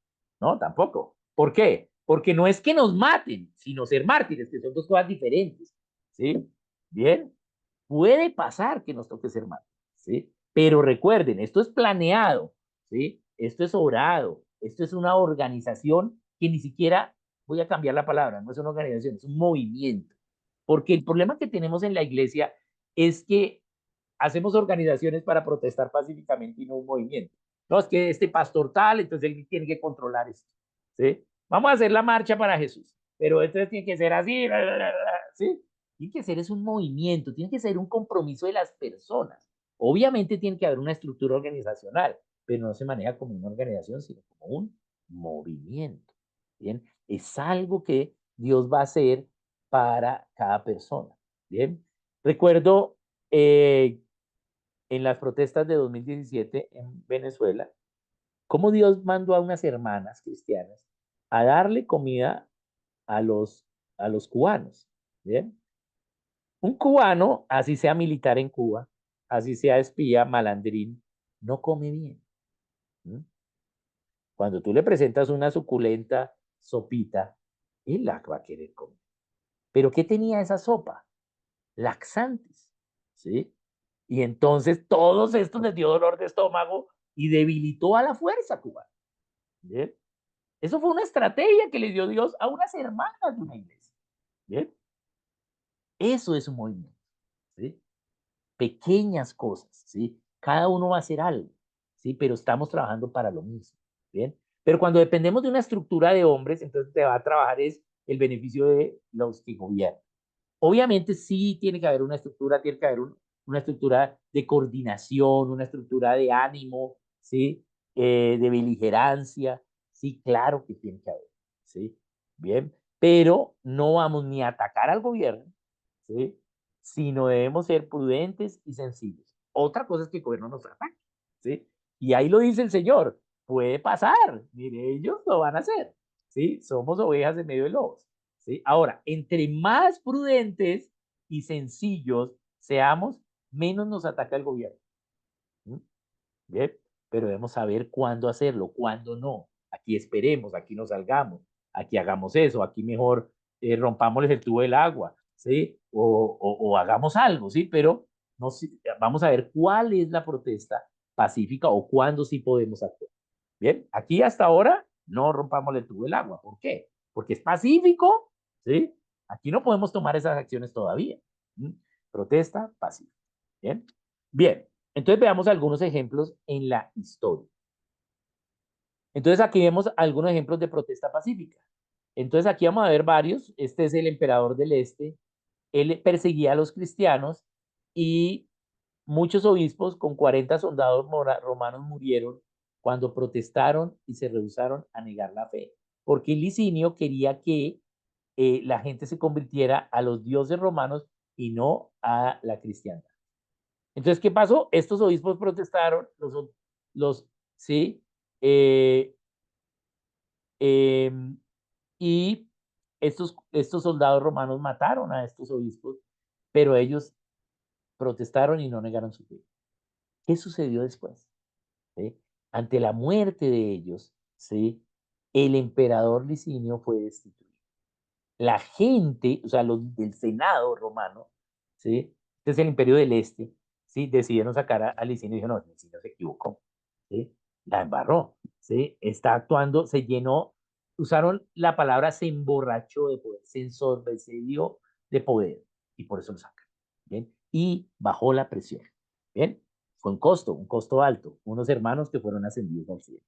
Speaker 1: no, tampoco. ¿Por qué? Porque no es que nos maten, sino ser mártires, que son dos cosas diferentes, ¿sí? Bien, puede pasar que nos toque ser mártires, ¿sí? Pero recuerden, esto es planeado, ¿sí? Esto es orado, esto es una organización que ni siquiera, voy a cambiar la palabra, no es una organización, es un movimiento. Porque el problema que tenemos en la iglesia es que hacemos organizaciones para protestar pacíficamente y no un movimiento. No, es que este pastor tal, entonces él tiene que controlar esto, ¿sí? Vamos a hacer la marcha para Jesús, pero entonces tiene que ser así, ¿sí? Tiene que ser es un movimiento, tiene que ser un compromiso de las personas. Obviamente tiene que haber una estructura organizacional, pero no se maneja como una organización, sino como un movimiento, ¿bien? Es algo que Dios va a hacer para cada persona, ¿bien? Recuerdo en las protestas de 2017 en Venezuela, cómo Dios mandó a unas hermanas cristianas a darle comida a a los cubanos. ¿Bien? Un cubano, así sea militar en Cuba, así sea espía, malandrín, no come bien. ¿Mm? Cuando tú le presentas una suculenta sopita, él la va a querer comer. ¿Pero qué tenía esa sopa? Laxantes, ¿sí? Y entonces todos estos les dio dolor de estómago y debilitó a la fuerza cubana. ¿Bien? Eso fue una estrategia que le dio Dios a unas hermanas de una iglesia. ¿Bien? Eso es un movimiento. ¿Sí? Pequeñas cosas, ¿sí? Cada uno va a hacer algo, ¿sí? Pero estamos trabajando para lo mismo. ¿Bien? Pero cuando dependemos de una estructura de hombres, entonces te va a trabajar es el beneficio de los que gobiernan. Obviamente sí tiene que haber una estructura, tiene que haber una estructura de coordinación, una estructura de ánimo, ¿sí? De beligerancia, sí, claro que tiene que haber, ¿sí? Bien, pero no vamos ni a atacar al gobierno, ¿sí? Sino debemos ser prudentes y sencillos. Otra cosa es que el gobierno nos ataque, ¿sí? Y ahí lo dice el Señor, puede pasar, mire, ellos lo van a hacer, ¿sí? Somos ovejas en medio de lobos. ¿Sí? Ahora, entre más prudentes y sencillos seamos, menos nos ataca el gobierno. ¿Mm? Bien, pero debemos saber cuándo hacerlo, cuándo no. Aquí esperemos, aquí no salgamos, aquí hagamos eso, aquí mejor rompámosles el tubo del agua, ¿sí? O hagamos algo, ¿sí? Pero no, vamos a ver cuál es la protesta pacífica o cuándo sí podemos actuar. Bien, aquí hasta ahora no rompamos el tubo del agua. ¿Por qué? Porque es pacífico, ¿sí? Aquí no podemos tomar esas acciones todavía. ¿Mm? Protesta pacífica. Bien, bien. Entonces veamos algunos ejemplos en la historia. Entonces aquí vemos algunos ejemplos de protesta pacífica. Entonces aquí vamos a ver varios. Este es el emperador del Este. Él perseguía a los cristianos y muchos obispos con 40 soldados romanos murieron cuando protestaron y se rehusaron a negar la fe, porque Licinio quería que la gente se convirtiera a los dioses romanos y no a la cristiandad. Entonces, ¿qué pasó? Estos obispos protestaron, los sí, eh, eh, y estos soldados romanos mataron a estos obispos, pero ellos protestaron y no negaron su fe. ¿Qué sucedió después? ¿Sí? Ante la muerte de ellos, ¿sí? El emperador Licinio fue destituido. La gente, o sea, los del Senado romano, ¿sí? Este es el imperio del Este, ¿sí? Decidieron sacar a Licinio y dijeron, no, Licinio se equivocó, ¿sí? La embarró, ¿sí? Está actuando, se llenó, usaron la palabra se emborrachó de poder, se ensorbecido de poder, y por eso lo sacan, ¿bien? Y bajó la presión, ¿bien? Fue un costo alto, unos hermanos que fueron ascendidos al cielo.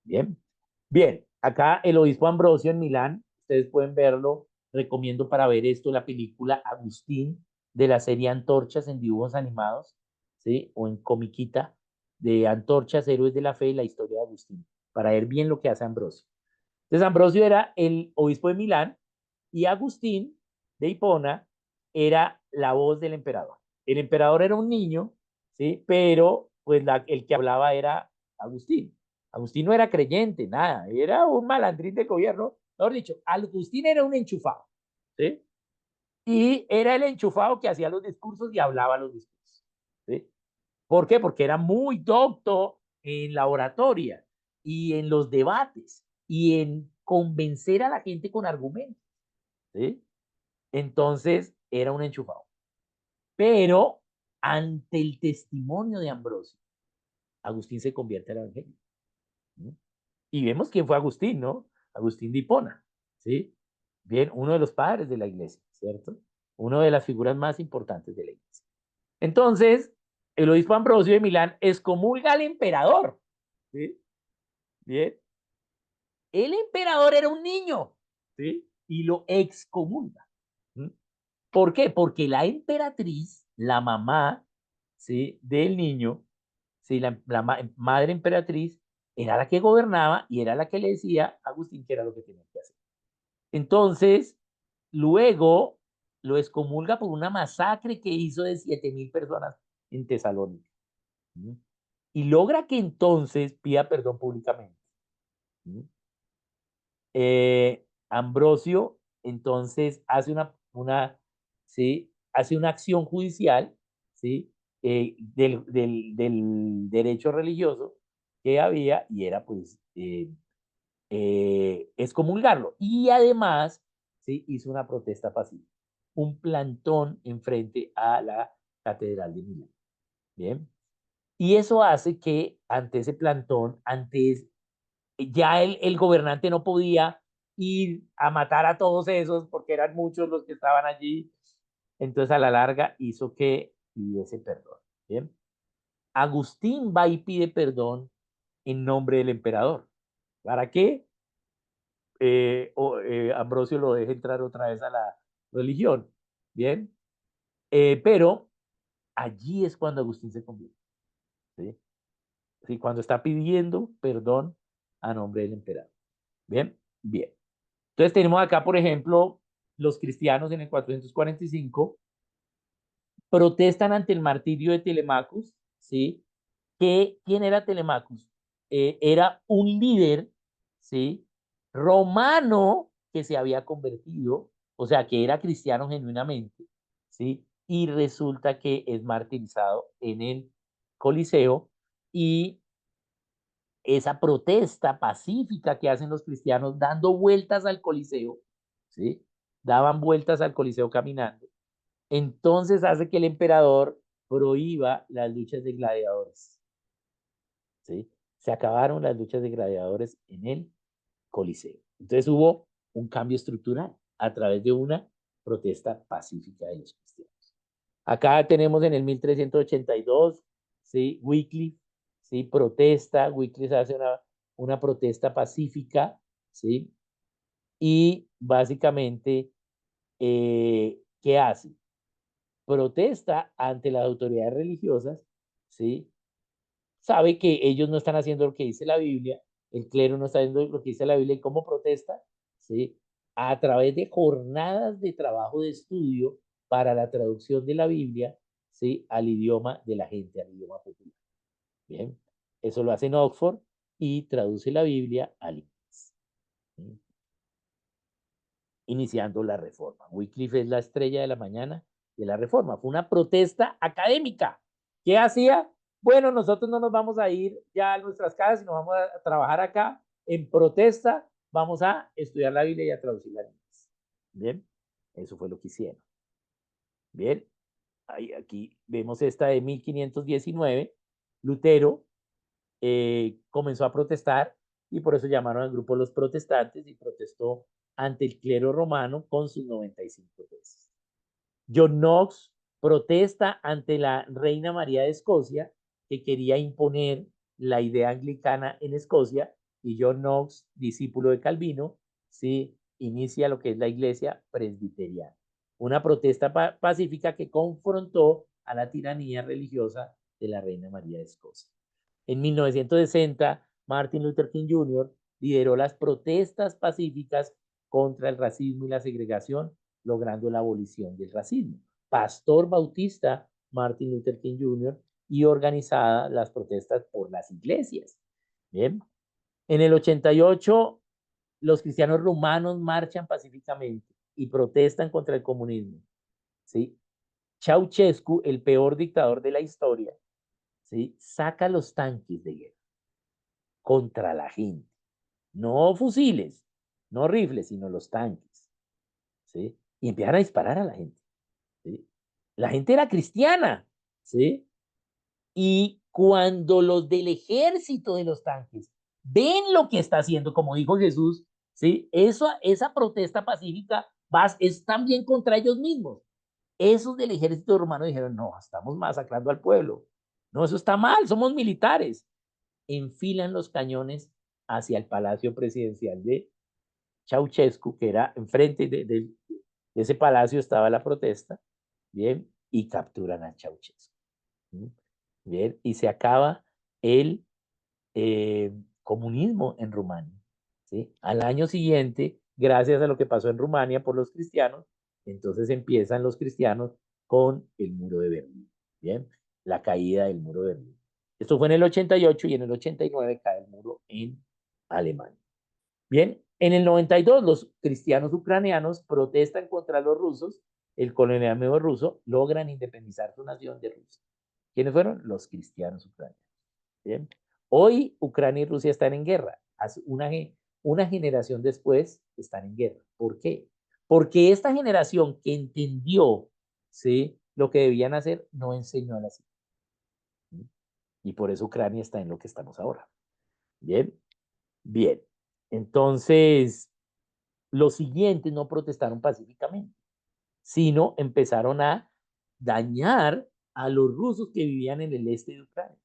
Speaker 1: Bien, bien, acá el obispo Ambrosio en Milán, ustedes pueden verlo, recomiendo para ver esto, la película Agustín de la serie Antorchas en dibujos animados, ¿sí? O en comiquita de Antorchas, Héroes de la Fe y la historia de Agustín, para ver bien lo que hace Ambrosio. Entonces Ambrosio era el obispo de Milán y Agustín de Hipona era la voz del emperador. El emperador era un niño, ¿sí? Pero pues el que hablaba era Agustín. Agustín no era creyente, nada, era un malandrín de gobierno. Mejor dicho, Agustín era un enchufado, ¿sí? Y era el enchufado que hacía los discursos y hablaba los discursos, ¿sí? ¿Por qué? Porque era muy docto en la oratoria y en los debates y en convencer a la gente con argumentos, ¿sí? Entonces era un enchufado. Pero ante el testimonio de Ambrosio, Agustín se convierte al evangelio, ¿no? Y vemos quién fue Agustín, ¿no? Agustín de Hipona, ¿sí? Bien, uno de los padres de la iglesia, ¿cierto? Una de las figuras más importantes de la iglesia. Entonces, el obispo Ambrosio de Milán excomulga al emperador, ¿sí? Bien. El emperador era un niño, ¿sí? Y lo excomulga. ¿Sí? ¿Por qué? Porque la emperatriz, la mamá, ¿sí? Del niño, ¿sí? Madre emperatriz, era la que gobernaba y era la que le decía a Agustín qué era lo que tenía que hacer. Entonces, luego lo excomulga por una masacre que hizo de 7.000 personas en Tesalónica. ¿Sí? Y logra que entonces pida perdón públicamente. ¿Sí? Ambrosio entonces hace ¿sí? Hace una acción judicial, ¿sí? Del derecho religioso que había y era pues excomulgarlo. Y además, ¿sí? Hizo una protesta pacífica, un plantón enfrente a la Catedral de Milán. Bien. Y eso hace que ante ese plantón, antes ya el gobernante no podía ir a matar a todos esos porque eran muchos los que estaban allí. Entonces a la larga hizo que pidiese perdón. ¿Bien? Agustín va y pide perdón en nombre del emperador. ¿Para qué? Ambrosio lo deja entrar otra vez a la religión. ¿Bien? Pero allí es cuando Agustín se convierte. ¿Sí? ¿Sí? Cuando está pidiendo perdón a nombre del emperador. ¿Bien? Bien. Entonces tenemos acá, por ejemplo, los cristianos en el 445 protestan ante el martirio de Telemachus, ¿sí? ¿Quién era Telemachus? Era un líder, ¿sí? Romano que se había convertido, o sea, que era cristiano genuinamente, ¿sí? Y resulta que es martirizado en el Coliseo y esa protesta pacífica que hacen los cristianos dando vueltas al Coliseo, ¿sí? Daban vueltas al Coliseo caminando. Entonces hace que el emperador prohíba las luchas de gladiadores, ¿sí? Se acabaron las luchas de gladiadores en el Coliseo. Entonces hubo un cambio estructural a través de una protesta pacífica de los cristianos. Acá tenemos en el 1382, ¿sí? Wycliffe, ¿sí? Protesta, Wycliffe hace una protesta pacífica, ¿sí? Y básicamente, ¿qué hace? Protesta ante las autoridades religiosas, ¿sí? Sabe que ellos no están haciendo lo que dice la Biblia, el clero no está haciendo lo que dice la Biblia, ¿y cómo protesta? ¿Sí? A través de jornadas de trabajo de estudio para la traducción de la Biblia, ¿sí? Al idioma de la gente, al idioma popular. Bien, eso lo hace en Oxford y traduce la Biblia al inglés. ¿Sí? Iniciando la reforma. Wycliffe es la estrella de la mañana de la reforma. Fue una protesta académica. ¿Qué hacía? Bueno, nosotros no nos vamos a ir ya a nuestras casas, sino vamos a trabajar acá en protesta. Vamos a estudiar la Biblia y a traducirla en inglés. Bien, eso fue lo que hicieron. Bien, ahí, aquí vemos esta de 1519. Lutero comenzó a protestar y por eso llamaron al grupo los protestantes y protestó ante el clero romano con sus 95 tesis. John Knox protesta ante la reina María de Escocia, que quería imponer la idea anglicana en Escocia, y John Knox, discípulo de Calvino, sí, inicia lo que es la iglesia presbiteriana. Una protesta pacífica que confrontó a la tiranía religiosa de la reina María de Escocia. En 1960, Martin Luther King Jr. lideró las protestas pacíficas contra el racismo y la segregación, logrando la abolición del racismo. pastor bautista Martin Luther King Jr. y organizada las protestas por las iglesias. Bien. En el 88, los cristianos rumanos marchan pacíficamente y protestan contra el comunismo. ¿Sí? Ceausescu, el peor dictador de la historia, ¿sí? Saca los tanques de guerra contra la gente. No fusiles, no rifles, sino los tanques. ¿Sí? Y empiezan a disparar a la gente. ¿Sí? La gente era cristiana. ¿Sí? Y cuando los del ejército de los tanques ven lo que está haciendo, como dijo Jesús, ¿sí? Esa protesta pacífica es también contra ellos mismos. Esos del ejército romano dijeron, no, estamos masacrando al pueblo. No, eso está mal, somos militares. Enfilan los cañones hacia el palacio presidencial de Ceausescu, que era enfrente de ese palacio estaba la protesta, bien, y capturan a Ceausescu. Bien, y se acaba el comunismo en Rumania. ¿Sí? Al año siguiente, gracias a lo que pasó en Rumania por los cristianos, entonces empiezan los cristianos con el muro de Berlín. Bien, la caída del muro de Berlín. Esto fue en el 88 y en el 89 cae el muro en Alemania. Bien, en el 92 los cristianos ucranianos protestan contra los rusos, el colonialismo ruso, logran independizar su nación de Rusia. ¿Quiénes fueron? Los cristianos ucranianos. Bien. Hoy Ucrania y Rusia están en guerra. Hace una generación después están en guerra. ¿Por qué? Porque esta generación que entendió, ¿sí?, lo que debían hacer no enseñó a las hijas. Y por eso Ucrania está en lo que estamos ahora. Bien, bien. Entonces, los siguientes no protestaron pacíficamente, sino empezaron a dañar a los rusos que vivían en el este de Ucrania.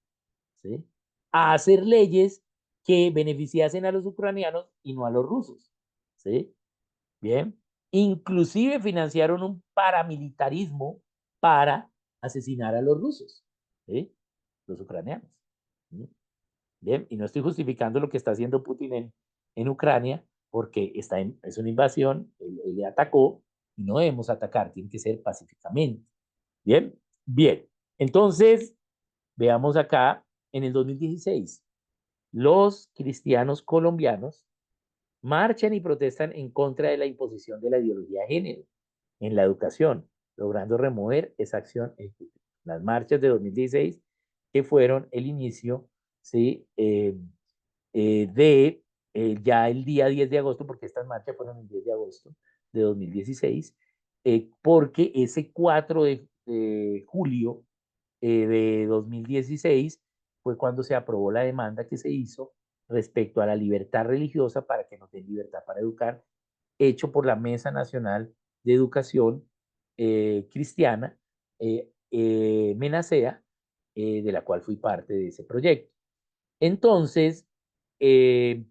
Speaker 1: ¿Sí? A hacer leyes que beneficiasen a los ucranianos y no a los rusos. ¿Sí? Bien. Inclusive financiaron un paramilitarismo para asesinar a los rusos, ¿sí? Los ucranianos. ¿Sí? Bien, y no estoy justificando lo que está haciendo Putin en Ucrania, porque es una invasión, él le atacó, y no debemos atacar, tiene que ser pacíficamente. Bien, bien. Entonces, veamos acá, en el 2016, los cristianos colombianos marchan y protestan en contra de la imposición de la ideología de género en la educación, logrando remover esa acción. Las marchas de 2016, que fueron el inicio, ¿sí? De ya el día 10 de agosto, porque estas marchas fueron el 10 de agosto de 2016, porque ese 4 de julio de 2016 fue cuando se aprobó la demanda que se hizo respecto a la libertad religiosa para que no den libertad para educar, hecho por la Mesa Nacional de Educación Cristiana, MENASEA, de la cual fui parte de ese proyecto. Entonces, eh,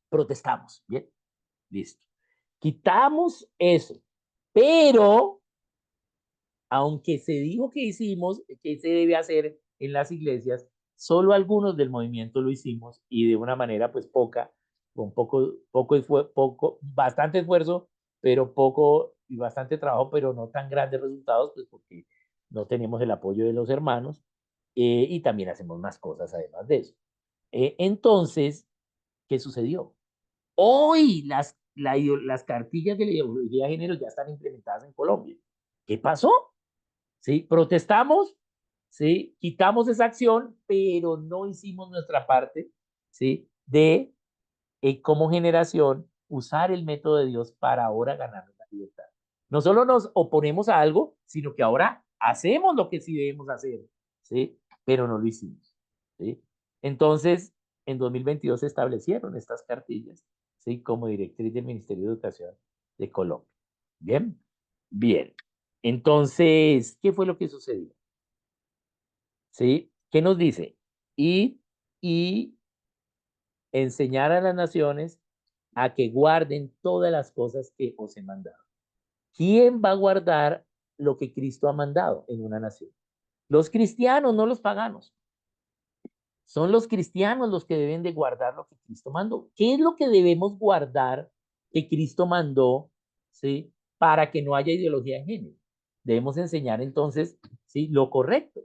Speaker 1: protestamos, ¿bien? Listo. Quitamos eso, pero aunque se dijo que hicimos, que se debe hacer en las iglesias, solo algunos del movimiento lo hicimos y de una manera pues poca, con bastante esfuerzo, pero poco y bastante trabajo, pero no tan grandes resultados, pues porque no tenemos el apoyo de los hermanos y también hacemos más cosas además de eso. Entonces, ¿qué sucedió? Hoy las cartillas de la ideología de género ya están implementadas en Colombia. ¿Qué pasó? ¿Sí? Protestamos, ¿sí? Quitamos esa acción, pero no hicimos nuestra parte, ¿sí? De como generación usar el método de Dios para ahora ganar la libertad. No solo nos oponemos a algo, sino que ahora hacemos lo que sí debemos hacer, ¿sí? Pero no lo hicimos, ¿sí? Entonces, en 2022 se establecieron estas cartillas, ¿sí? Como directriz del Ministerio de Educación de Colombia. Bien, bien. Entonces, ¿qué fue lo que sucedió? ¿Sí? ¿Qué nos dice? Y enseñar a las naciones a que guarden todas las cosas que os he mandado. ¿Quién va a guardar lo que Cristo ha mandado en una nación? Los cristianos, no los paganos. Son los cristianos los que deben de guardar lo que Cristo mandó. ¿Qué es lo que debemos guardar que Cristo mandó, ¿sí? Para que no haya ideología de género? debemos enseñar entonces, ¿sí? Lo correcto,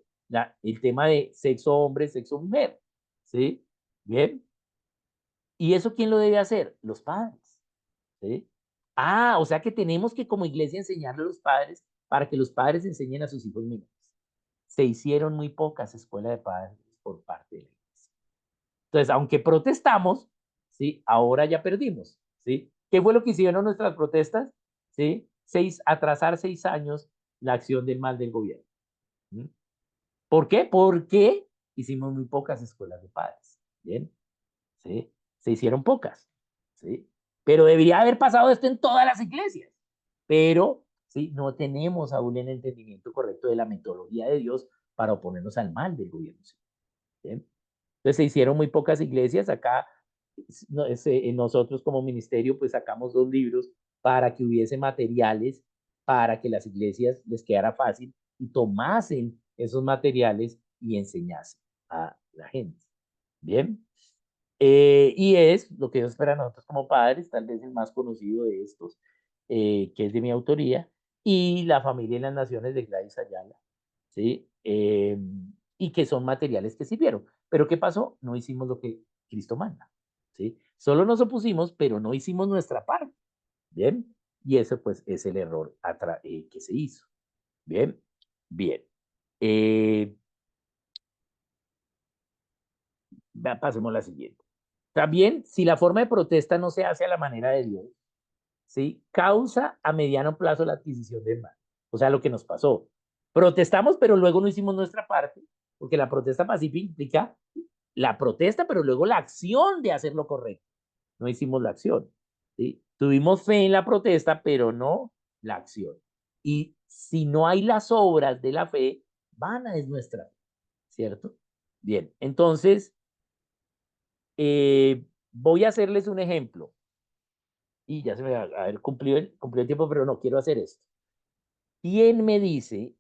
Speaker 1: el tema de sexo hombre, sexo mujer, ¿sí? Bien. ¿Y eso quién lo debe hacer? Los padres, ¿sí? Ah, o sea que tenemos que como iglesia enseñarle a los padres para que los padres enseñen a sus hijos menores. Se hicieron muy pocas escuelas de padres por parte de la iglesia. Entonces, aunque protestamos, ¿sí? Ahora ya perdimos, ¿sí? ¿Qué fue lo que hicieron nuestras protestas? ¿Sí? Atrasar 6 años la acción del mal del gobierno. ¿Sí? ¿Por qué? Porque hicimos muy pocas escuelas de padres. ¿Bien? ¿Sí? Se hicieron pocas. ¿Sí? Pero debería haber pasado esto en todas las iglesias. Pero, ¿sí? No tenemos aún el entendimiento correcto de la metodología de Dios para oponernos al mal del gobierno. ¿Sí? ¿Bien? Entonces se hicieron muy pocas iglesias. Acá nosotros como ministerio pues sacamos 2 libros para que hubiese materiales para que las iglesias les quedara fácil y tomasen esos materiales y enseñasen a la gente. Bien. Y es lo que Dios espera a nosotros como padres, tal vez el más conocido de estos, que es de mi autoría, y La familia en las naciones de Gladys Ayala, ¿sí? Y que son materiales que sirvieron. Pero ¿qué pasó? No hicimos lo que Cristo manda, ¿sí? Solo nos opusimos, pero no hicimos nuestra parte, ¿bien? Y ese pues es el error que se hizo, ¿bien? Bien. Pasemos a la siguiente. También, si la forma de protesta no se hace a la manera de Dios, ¿sí? Causa a mediano plazo la adquisición del mal. O sea, lo que nos pasó. Protestamos, pero luego no hicimos nuestra parte, porque la protesta pacífica implica la protesta, pero luego la acción de hacer lo correcto. No hicimos la acción. ¿Sí? Tuvimos fe en la protesta, pero no la acción. Y si no hay las obras de la fe, vana es nuestra fe, ¿cierto? Bien, entonces, voy a hacerles un ejemplo. Y ya se me va a haber cumplido el tiempo, pero no quiero hacer esto. ¿Quién me dice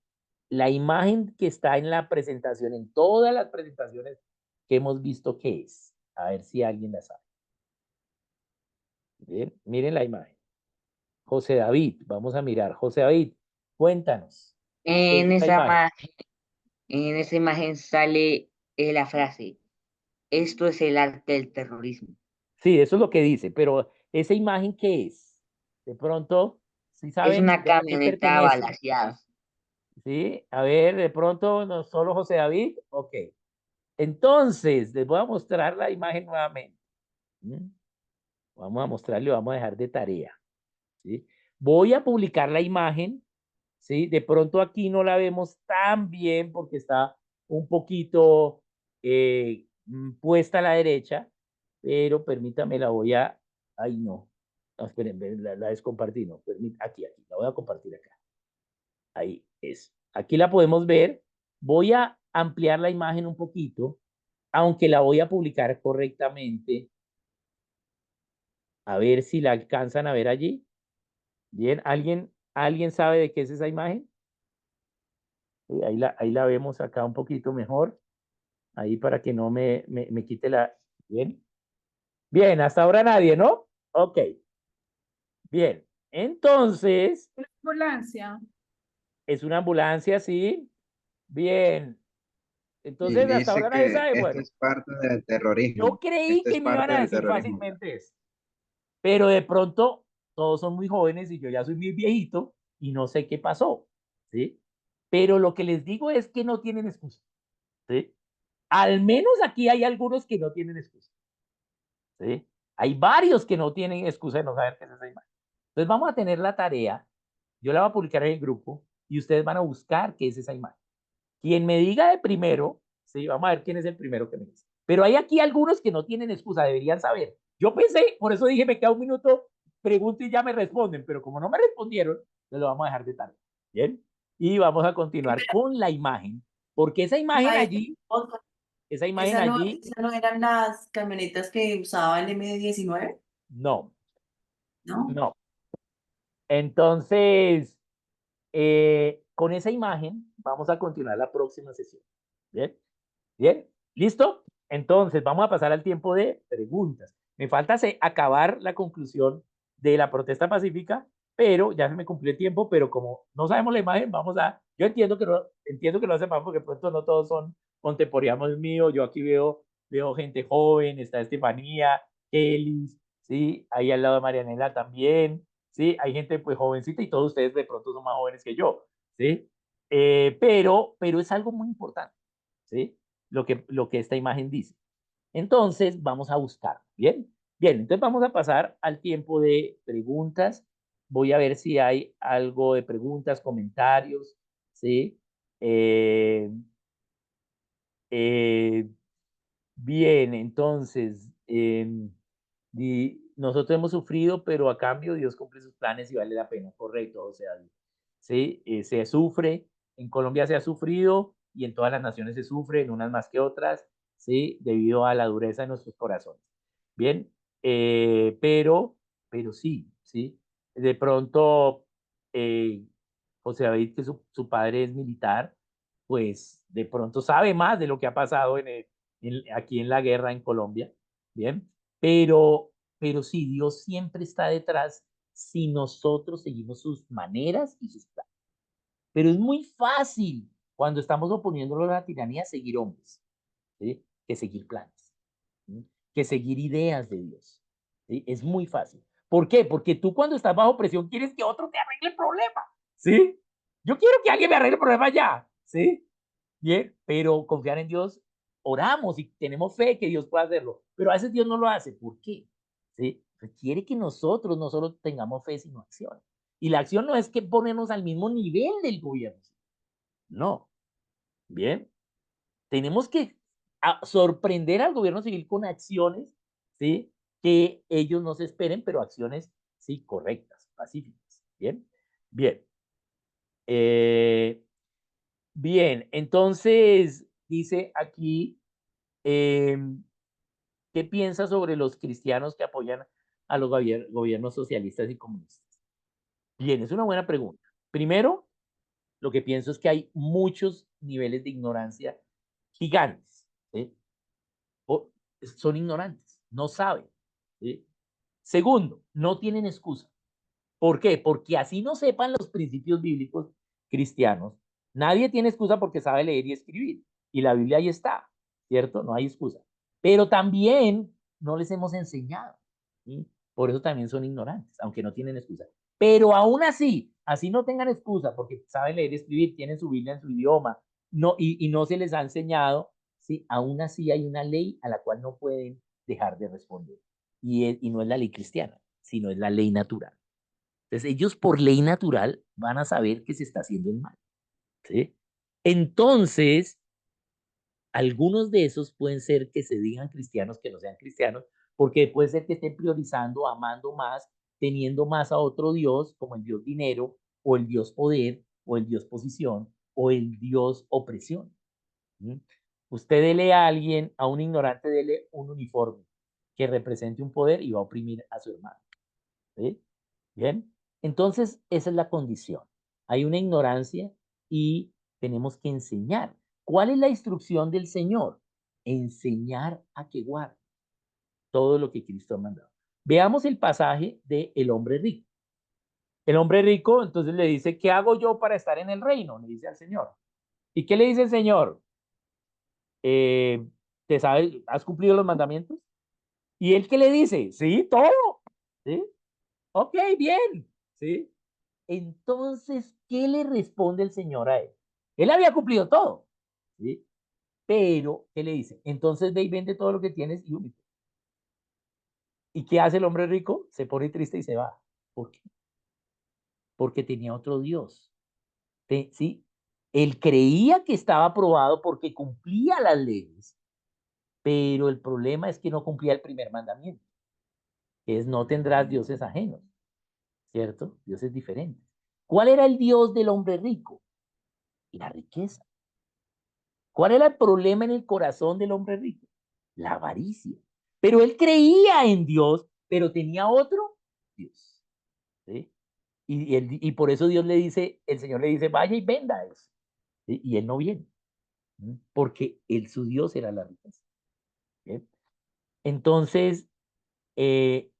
Speaker 1: la imagen que está en la presentación, en todas las presentaciones que hemos visto qué es? A ver si alguien la sabe. Bien, miren la imagen. José David, vamos a mirar. José David, cuéntanos. ¿Qué es
Speaker 3: En
Speaker 1: esa
Speaker 3: esa,
Speaker 1: imagen?
Speaker 3: en esa imagen sale la frase, esto es el arte del terrorismo.
Speaker 1: Sí, eso es lo que dice, pero ¿esa imagen qué es? De pronto, si
Speaker 3: Es
Speaker 1: saben
Speaker 3: una
Speaker 1: a qué
Speaker 3: camioneta
Speaker 1: pertenece.
Speaker 3: balaceada.
Speaker 1: ¿Sí? A ver, de pronto, no solo José David. Ok. Entonces, les voy a mostrar la imagen nuevamente. ¿Mm? Vamos a mostrarle, vamos a dejar de tarea. ¿Sí? Voy a publicar la imagen. ¿Sí? De pronto aquí no la vemos tan bien porque está un poquito puesta a la derecha, pero permítame, la voy a... Ay, no. No, esperen, la descompartí, no. Aquí, la voy a compartir acá. Ahí es. Aquí la podemos ver. Voy a ampliar la imagen un poquito, aunque la voy a publicar correctamente. A ver si la alcanzan a ver allí. Bien, ¿alguien sabe de qué es esa imagen? Sí, ahí la vemos acá un poquito mejor. Ahí para que no me quite la... Bien. Bien, hasta ahora nadie, ¿no? Ok. Bien. Entonces,
Speaker 4: Ambulancia.
Speaker 1: es una ambulancia, sí. Bien.
Speaker 5: Y
Speaker 1: Entonces, hasta
Speaker 5: dice
Speaker 1: ahora nadie
Speaker 5: que
Speaker 1: sabe.
Speaker 5: esto
Speaker 1: Bueno,
Speaker 5: es parte del
Speaker 1: yo
Speaker 5: terrorismo.
Speaker 1: creí
Speaker 5: Esto
Speaker 1: que
Speaker 5: es
Speaker 1: me iban
Speaker 5: parte
Speaker 1: a
Speaker 5: del
Speaker 1: decir
Speaker 5: terrorismo.
Speaker 1: fácilmente eso. Pero de pronto todos son muy jóvenes y yo ya soy muy viejito y no sé qué pasó, ¿sí? Pero lo que les digo es que no tienen excusa, ¿sí? Al menos aquí hay algunos que no tienen excusa, ¿sí? Hay varios que no tienen excusa de no saber qué es esa imagen. Entonces vamos a tener la tarea, yo la voy a publicar en el grupo y ustedes van a buscar qué es esa imagen. Quien me diga de primero, sí, vamos a ver quién es el primero que me dice. Pero hay aquí algunos que no tienen excusa, deberían saber. Yo pensé, por eso dije, me queda un minuto, pregunto y ya me responden, pero como no me respondieron, lo vamos a dejar de tarde. Bien. Y vamos a continuar con la imagen, porque esa imagen allí,
Speaker 4: Esas no eran las camionetas que usaba el M19,
Speaker 1: no,
Speaker 4: ¿no?
Speaker 1: no. Entonces, con esa imagen, vamos a continuar la próxima sesión. Bien. Bien, ¿listo? Entonces, vamos a pasar al tiempo de preguntas. Me falta acabar la conclusión de la protesta pacífica pero ya se me cumplió el tiempo, pero como no sabemos la imagen, yo entiendo que no sepan porque pronto no todos son contemporáneos míos, yo aquí veo gente joven, está Estefanía, Kelly, ¿sí? Ahí al lado de Marianela también, ¿sí? Hay gente pues jovencita y todos ustedes de pronto son más jóvenes que yo, ¿sí? Pero es algo muy importante, ¿sí? Lo que esta imagen dice. Entonces, vamos a buscar, ¿bien? Bien, entonces vamos a pasar al tiempo de preguntas. Voy a ver si hay algo de preguntas, comentarios, ¿sí? Eh, eh, bien, entonces, nosotros hemos sufrido, pero a cambio Dios cumple sus planes y vale la pena, correcto, o sea, ¿sí? Se sufre, en Colombia se ha sufrido y en todas las naciones se sufre, en unas más que otras, ¿sí? Debido a la dureza de nuestros corazones. Bien, pero sí, ¿sí? De pronto, eh, José David, que su padre es militar, pues de pronto sabe más de lo que ha pasado aquí en la guerra en Colombia, ¿bien? Pero sí, Dios siempre está detrás si nosotros seguimos sus maneras y sus planes. Pero es muy fácil cuando estamos oponiéndolo a la tiranía seguir hombres, ¿sí? Que seguir planes, ¿sí? Que seguir ideas de Dios, ¿sí? Es muy fácil. ¿Por qué? Porque tú cuando estás bajo presión quieres que otro te arregle el problema, ¿sí? Yo quiero que alguien me arregle el problema ya, ¿sí? Bien, pero confiar en Dios, oramos y tenemos fe que Dios pueda hacerlo, pero a veces Dios no lo hace. ¿Por qué? ¿Sí? Requiere que nosotros no solo tengamos fe, sino acción. Y la acción no es que ponernos al mismo nivel del gobierno. No. Bien. Tenemos que sorprender al gobierno civil con acciones, ¿sí? Que ellos no se esperen, pero acciones, sí, correctas, pacíficas. Bien. Bien. Eh, bien, entonces dice aquí, ¿qué piensa sobre los cristianos que apoyan a los gobiernos socialistas y comunistas? Bien, es una buena pregunta. Primero, lo que pienso es que hay muchos niveles de ignorancia gigantes, ¿sí? Son ignorantes, no saben, ¿sí? Segundo, no tienen excusa. ¿Por qué? Porque así no sepan los principios bíblicos cristianos. Nadie tiene excusa porque sabe leer y escribir. Y la Biblia ahí está, ¿cierto? No hay excusa. Pero también no les hemos enseñado, ¿sí? Por eso también son ignorantes, aunque no tienen excusa. Pero aún así no tengan excusa porque saben leer y escribir, tienen su Biblia en su idioma, no, y no se les ha enseñado, ¿sí? Aún así hay una ley a la cual no pueden dejar de responder. Y no es la ley cristiana, sino es la ley natural. Entonces, ellos por ley natural van a saber que se está haciendo el mal, ¿sí? Entonces, algunos de esos pueden ser que se digan cristianos, que no sean cristianos, porque puede ser que estén priorizando, amando más, teniendo más a otro Dios, como el Dios dinero, o el Dios poder, o el Dios posición, o el Dios opresión. ¿Sí? Usted dele a alguien, a un ignorante, dele un uniforme que represente un poder y va a oprimir a su hermano. ¿Sí? Bien, entonces esa es la condición. Hay una ignorancia y tenemos que enseñar. ¿Cuál es la instrucción del Señor? Enseñar a que guarde todo lo que Cristo ha mandado. Veamos el pasaje de el hombre rico. El hombre rico entonces le dice, ¿qué hago yo para estar en el reino? Le dice al Señor. ¿Y qué le dice el Señor? Eh, ¿Te sabes? ¿Has cumplido los mandamientos? ¿Y él qué le dice? Sí, todo. ¿Sí? Ok, bien. ¿Sí? Entonces, ¿qué le responde el Señor a él? Él había cumplido todo, ¿sí? Pero, ¿qué le dice? Entonces ve y vende todo lo que tienes y único. ¿Y qué hace el hombre rico? Se pone triste y se va. ¿Por qué? Porque tenía otro Dios. ¿Sí? Él creía que estaba aprobado porque cumplía las leyes, pero el problema es que no cumplía el primer mandamiento, que es no tendrás dioses ajenos, ¿cierto? Dioses diferentes. ¿Cuál era el Dios del hombre rico? La riqueza. ¿Cuál era el problema en el corazón del hombre rico? La avaricia. Pero él creía en Dios, pero tenía otro Dios. ¿Sí? Y por eso Dios le dice, el Señor le dice, vaya y venda eso. ¿Sí? Y él no viene, ¿sí? Porque su Dios era la riqueza. ¿Sí? Entonces,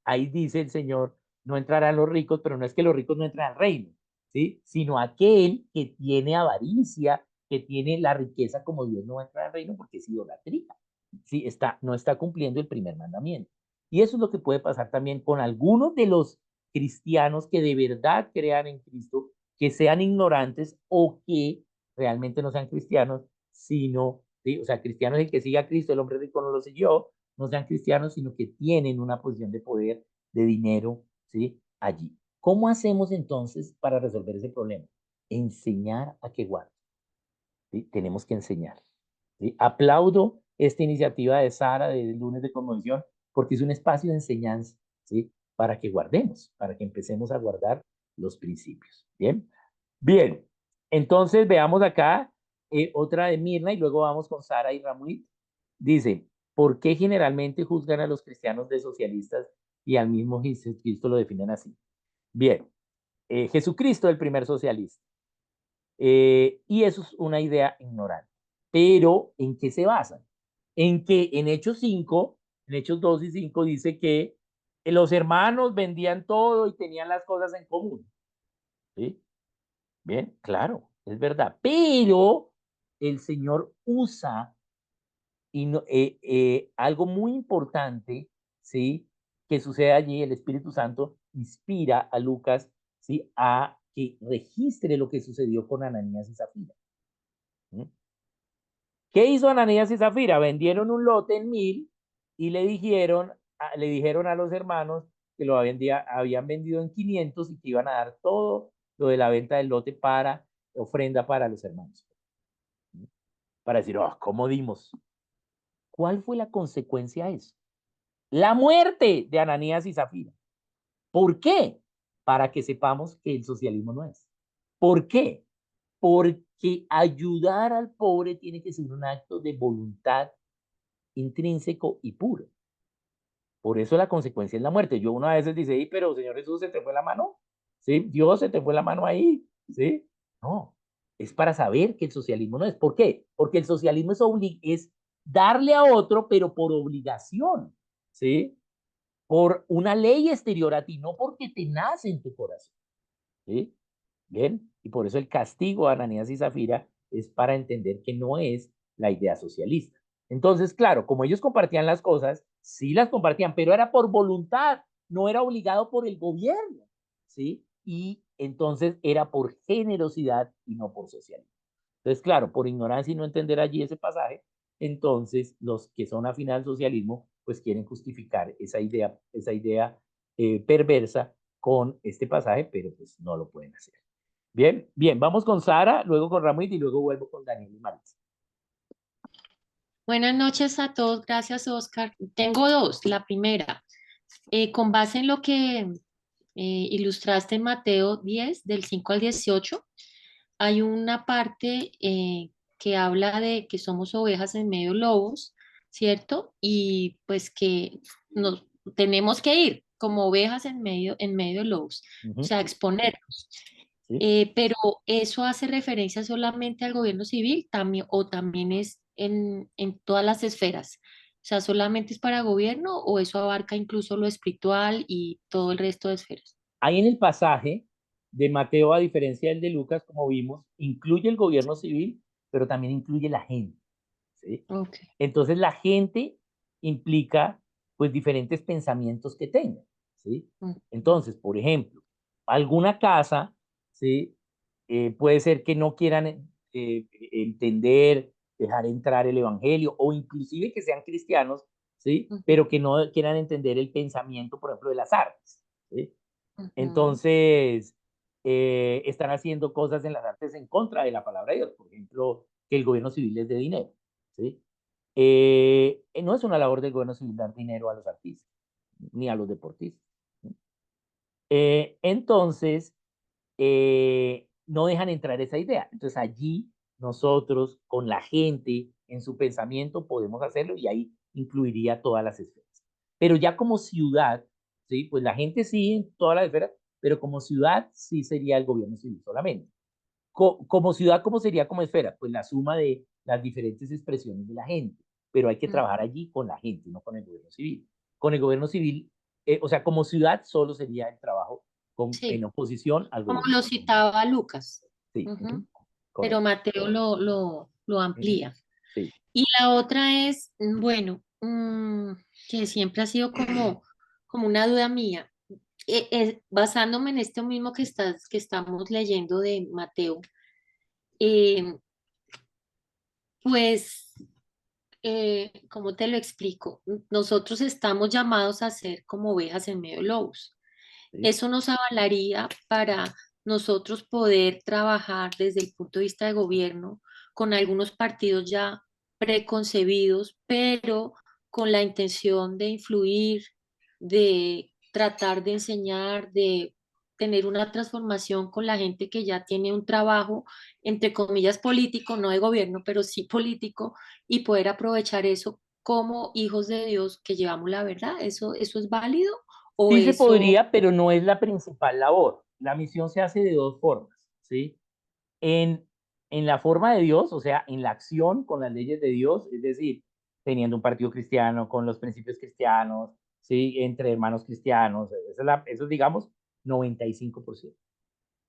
Speaker 1: ahí dice el Señor, no entrarán los ricos, pero no es que los ricos no entren al reino, ¿sí? Sino aquel que tiene avaricia, que tiene la riqueza como Dios no va a entrar al reino porque es idolatría, ¿sí? No está cumpliendo el primer mandamiento. Y eso es lo que puede pasar también con algunos de los cristianos que de verdad crean en Cristo, que sean ignorantes o que realmente no sean cristianos, sino, ¿sí? O sea, cristiano es el que sigue a Cristo, el hombre rico no lo siguió, no sean cristianos, sino que tienen una posición de poder, de dinero, ¿sí? Allí. ¿Cómo hacemos entonces para resolver ese problema? Enseñar a que guarden, ¿sí? Tenemos que enseñar, ¿sí? Aplaudo esta iniciativa de Sara del lunes de conmoción porque es un espacio de enseñanza, ¿sí? Para que guardemos, para que empecemos a guardar los principios. Bien, bien. Entonces veamos acá otra de Mirna y luego vamos con Sara y Ramuit. Dice, ¿por qué generalmente juzgan a los cristianos de socialistas y al mismo Jesucristo lo definen así? Bien, Jesucristo el primer socialista. Y eso es una idea ignorante. Pero, ¿en qué se basan? En que en Hechos 5, en Hechos 2 y 5 dice que los hermanos vendían todo y tenían las cosas en común. ¿Sí? Bien, claro, es verdad. Pero el Señor usa y no, algo muy importante, ¿sí? Que sucede allí, el Espíritu Santo inspira a Lucas, ¿sí? A que registre lo que sucedió con Ananías y Zafira. ¿Sí? ¿Qué hizo Ananías y Zafira? Vendieron un lote en 1000 y le dijeron a los hermanos que lo habían vendido en 500 y que iban a dar todo lo de la venta del lote para ofrenda para los hermanos. ¿Sí? Para decir, oh, ¿cómo dimos? ¿Cuál fue la consecuencia de eso? La muerte de Ananías y Zafira. ¿Por qué? Para que sepamos que el socialismo no es. ¿Por qué? Porque ayudar al pobre tiene que ser un acto de voluntad intrínseco y puro. Por eso la consecuencia es la muerte. Yo una vez dice, pero Señor Jesús, ¿se te fue la mano? ¿Sí? Dios, ¿se te fue la mano ahí? ¿Sí? No, es para saber que el socialismo no es. ¿Por qué? Porque el socialismo es darle a otro, pero por obligación, ¿sí? Por una ley exterior a ti, no porque te nace en tu corazón, ¿sí? Bien, y por eso el castigo a Ananías y Zafira es para entender que no es la idea socialista. Entonces, claro, como ellos compartían las cosas, sí las compartían, pero era por voluntad, no era obligado por el gobierno, ¿sí? Y entonces era por generosidad y no por socialismo. Entonces, claro, por ignorancia y no entender allí ese pasaje, entonces los que son afines al socialismo, pues quieren justificar esa idea perversa con este pasaje, pero pues no lo pueden hacer. Bien, bien, vamos con Sara, luego con Ramón y luego vuelvo con Daniel y Maritza.
Speaker 6: Buenas noches a todos, gracias Oscar. Tengo dos. La primera, con base en lo que ilustraste en Mateo 10, del 5 al 18, hay una parte que habla de que somos ovejas en medio de lobos, ¿cierto? Y pues que nos tenemos que ir como ovejas en medio de lobos, o sea, exponernos.
Speaker 1: ¿Sí?
Speaker 6: Pero eso hace referencia solamente al gobierno civil también, o también es en todas las esferas. O sea, ¿solamente es para gobierno o eso abarca incluso lo espiritual y todo el resto de esferas?
Speaker 1: Ahí en el pasaje de Mateo, a diferencia del de Lucas, como vimos, incluye el gobierno civil, pero también incluye la gente, ¿sí?
Speaker 6: Okay.
Speaker 1: Entonces la gente implica pues diferentes pensamientos que tengan, ¿sí? Entonces, por ejemplo, alguna casa, ¿sí? Puede ser que no quieran entender, dejar entrar el evangelio o inclusive que sean cristianos, ¿sí? Pero que no quieran entender el pensamiento, por ejemplo, de las artes, ¿sí? Entonces, están haciendo cosas en las artes en contra de la palabra de Dios, por ejemplo, que el gobierno civil les dé dinero, ¿sí? No es una labor del gobierno civil dar dinero a los artistas, ni a los deportistas. ¿Sí? Entonces, no dejan entrar esa idea. Entonces, allí nosotros, con la gente, en su pensamiento, podemos hacerlo y ahí incluiría todas las esferas. Pero ya como ciudad, ¿sí? Pues la gente sí en todas las esferas, pero como ciudad sí sería el gobierno civil solamente. Como ciudad, ¿cómo sería como esfera? Pues la suma de las diferentes expresiones de la gente, pero hay que trabajar allí con la gente, no con el gobierno civil. Con el gobierno civil, o sea, como ciudad solo sería el trabajo
Speaker 6: Sí,
Speaker 1: en oposición al
Speaker 6: como
Speaker 1: gobierno.
Speaker 6: lo citaba Lucas,
Speaker 1: Sí,
Speaker 6: ujú,
Speaker 1: correcto.
Speaker 6: pero Mateo lo
Speaker 1: Ujú,
Speaker 6: amplía.
Speaker 1: sí,
Speaker 6: Y la otra es, bueno, que siempre ha sido como una duda mía, basándome en esto mismo que estamos leyendo de Mateo, eh, pues, ¿cómo te lo explico? Nosotros estamos llamados a ser como ovejas en medio de lobos.
Speaker 1: sí.
Speaker 6: Eso nos avalaría para nosotros poder trabajar desde el punto de vista de gobierno con algunos partidos ya preconcebidos, pero con la intención de influir, de tratar de enseñar, de tener una transformación con la gente que ya tiene un trabajo, entre comillas, político, no de gobierno, pero sí político, y poder aprovechar eso como hijos de Dios que llevamos la verdad. ¿Eso es válido? ¿O
Speaker 1: Sí se
Speaker 6: eso?
Speaker 1: podría, pero no es la principal labor. La misión se hace de dos formas, ¿sí? En, en la forma de Dios, o sea, en la acción con las leyes de Dios, es decir, teniendo un partido cristiano con los principios cristianos, ¿sí? Entre hermanos cristianos, eso es, digamos, 95%.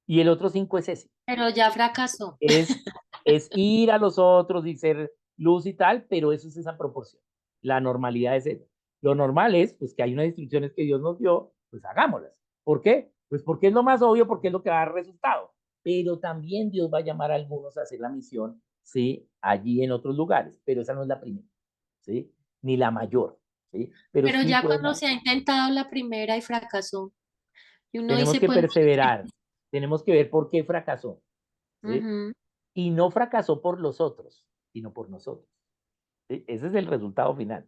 Speaker 1: Y el otro 5 es ese,
Speaker 6: Pero ya fracasó.
Speaker 1: es, es ir a los otros y ser luz y tal, pero eso es esa proporción. La normalidad es esa. Lo normal es, pues, que hay unas instrucciones que Dios nos dio, pues hagámoslas. ¿Por qué? Pues porque es lo más obvio, porque es lo que va a dar resultado. Pero también Dios va a llamar a algunos a hacer la misión, ¿sí? Allí en otros lugares, pero esa no es la primera, ¿sí? Ni la mayor, ¿sí? Pero
Speaker 6: Pero
Speaker 1: sí
Speaker 6: ya
Speaker 1: pueden
Speaker 6: cuando
Speaker 1: haber.
Speaker 6: se ha intentado la primera y fracasó, y uno
Speaker 1: Tenemos
Speaker 6: dice,
Speaker 1: que
Speaker 6: pues,
Speaker 1: perseverar, tenemos que ver por qué fracasó, ¿sí?
Speaker 6: ujú,
Speaker 1: Y no fracasó por los otros, sino por nosotros. ¿Sí? Ese es el resultado final.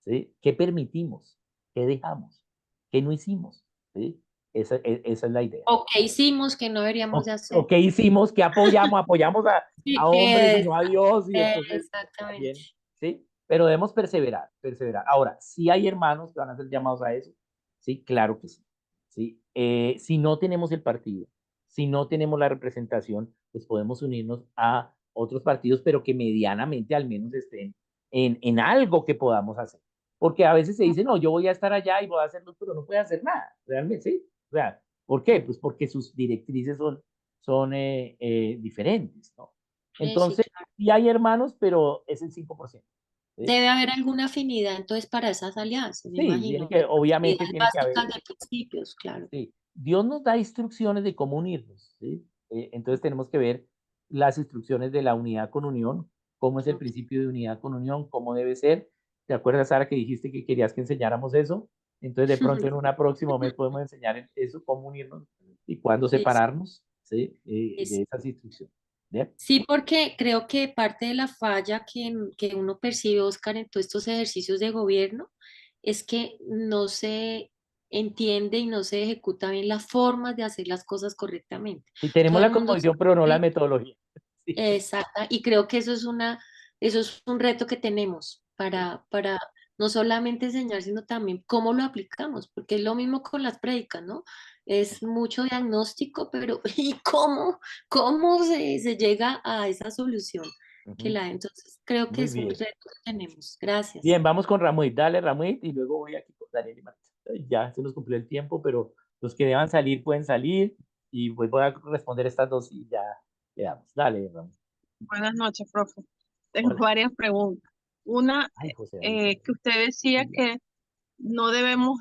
Speaker 1: ¿Sí? ¿Qué permitimos? ¿Qué dejamos? ¿Qué no hicimos? ¿Sí? Esa es la idea.
Speaker 6: o qué hicimos que no deberíamos de hacer.
Speaker 1: ¿Qué hicimos? ¿Qué apoyamos? Apoyamos
Speaker 6: Sí,
Speaker 1: a hombres y no a Dios, y entonces
Speaker 6: exactamente.
Speaker 1: también, ¿sí? Pero debemos perseverar, perseverar. Ahora, si hay hermanos que van a ser llamados a eso, sí, claro que sí. ¿Sí? Si no tenemos el partido, si no tenemos la representación, pues podemos unirnos a otros partidos, pero que medianamente al menos estén en algo que podamos hacer. Porque a veces se dice, no, yo voy a estar allá y voy a hacerlo, pero no puede hacer nada, realmente, ¿sí? O sea, ¿por qué? Pues porque sus directrices son diferentes, ¿no?
Speaker 6: Sí,
Speaker 1: Entonces,
Speaker 6: claro.
Speaker 1: sí hay hermanos, pero es el 5%. ¿Sí?
Speaker 6: Debe haber alguna afinidad entonces para esas alianzas, me
Speaker 1: Sí, tiene
Speaker 6: imagino.
Speaker 1: que, obviamente
Speaker 6: Afinidades
Speaker 1: tiene que haber.
Speaker 6: básicas de principios, claro.
Speaker 1: Sí. Dios nos da instrucciones de cómo unirnos, ¿sí? Entonces tenemos que ver las instrucciones de la unidad con unión, cómo es el
Speaker 6: Ok.
Speaker 1: principio de unidad con unión, cómo debe ser. ¿Te acuerdas, Sara, que dijiste que querías que enseñáramos eso? Entonces de pronto en una próxima mes podemos enseñar eso, cómo unirnos y cuándo
Speaker 6: Listo.
Speaker 1: separarnos, ¿sí? De esas instrucciones. ¿Bien?
Speaker 6: Sí, porque creo que parte de la falla que uno percibe, Oscar, en todos estos ejercicios de gobierno es que no se entiende y no se ejecuta bien las formas de hacer las cosas correctamente.
Speaker 1: Y
Speaker 6: Todo
Speaker 1: tenemos
Speaker 6: el
Speaker 1: la
Speaker 6: mundo
Speaker 1: cosmovisión, pero no la
Speaker 6: sabe,
Speaker 1: metodología. Sí.
Speaker 6: exacta, y creo que eso es un reto que tenemos para no solamente enseñar, sino también cómo lo aplicamos, porque es lo mismo con las prédicas, ¿no? Es mucho diagnóstico, pero ¿y cómo se llega a esa solución
Speaker 1: Ujú.
Speaker 6: entonces creo que
Speaker 1: Muy
Speaker 6: es un
Speaker 1: bien.
Speaker 6: reto que tenemos. Gracias.
Speaker 1: Bien, vamos con Ramuit. Dale, Ramuit, y luego voy aquí con Daniel y Marta. Ya se nos cumplió el tiempo, pero los que deban salir pueden salir y pues voy a responder estas dos y ya quedamos. Dale, Ramuit.
Speaker 7: Buenas noches, profe. Tengo
Speaker 1: Hola.
Speaker 7: varias preguntas. Una,
Speaker 1: Ay, José David.
Speaker 7: que usted decía que no debemos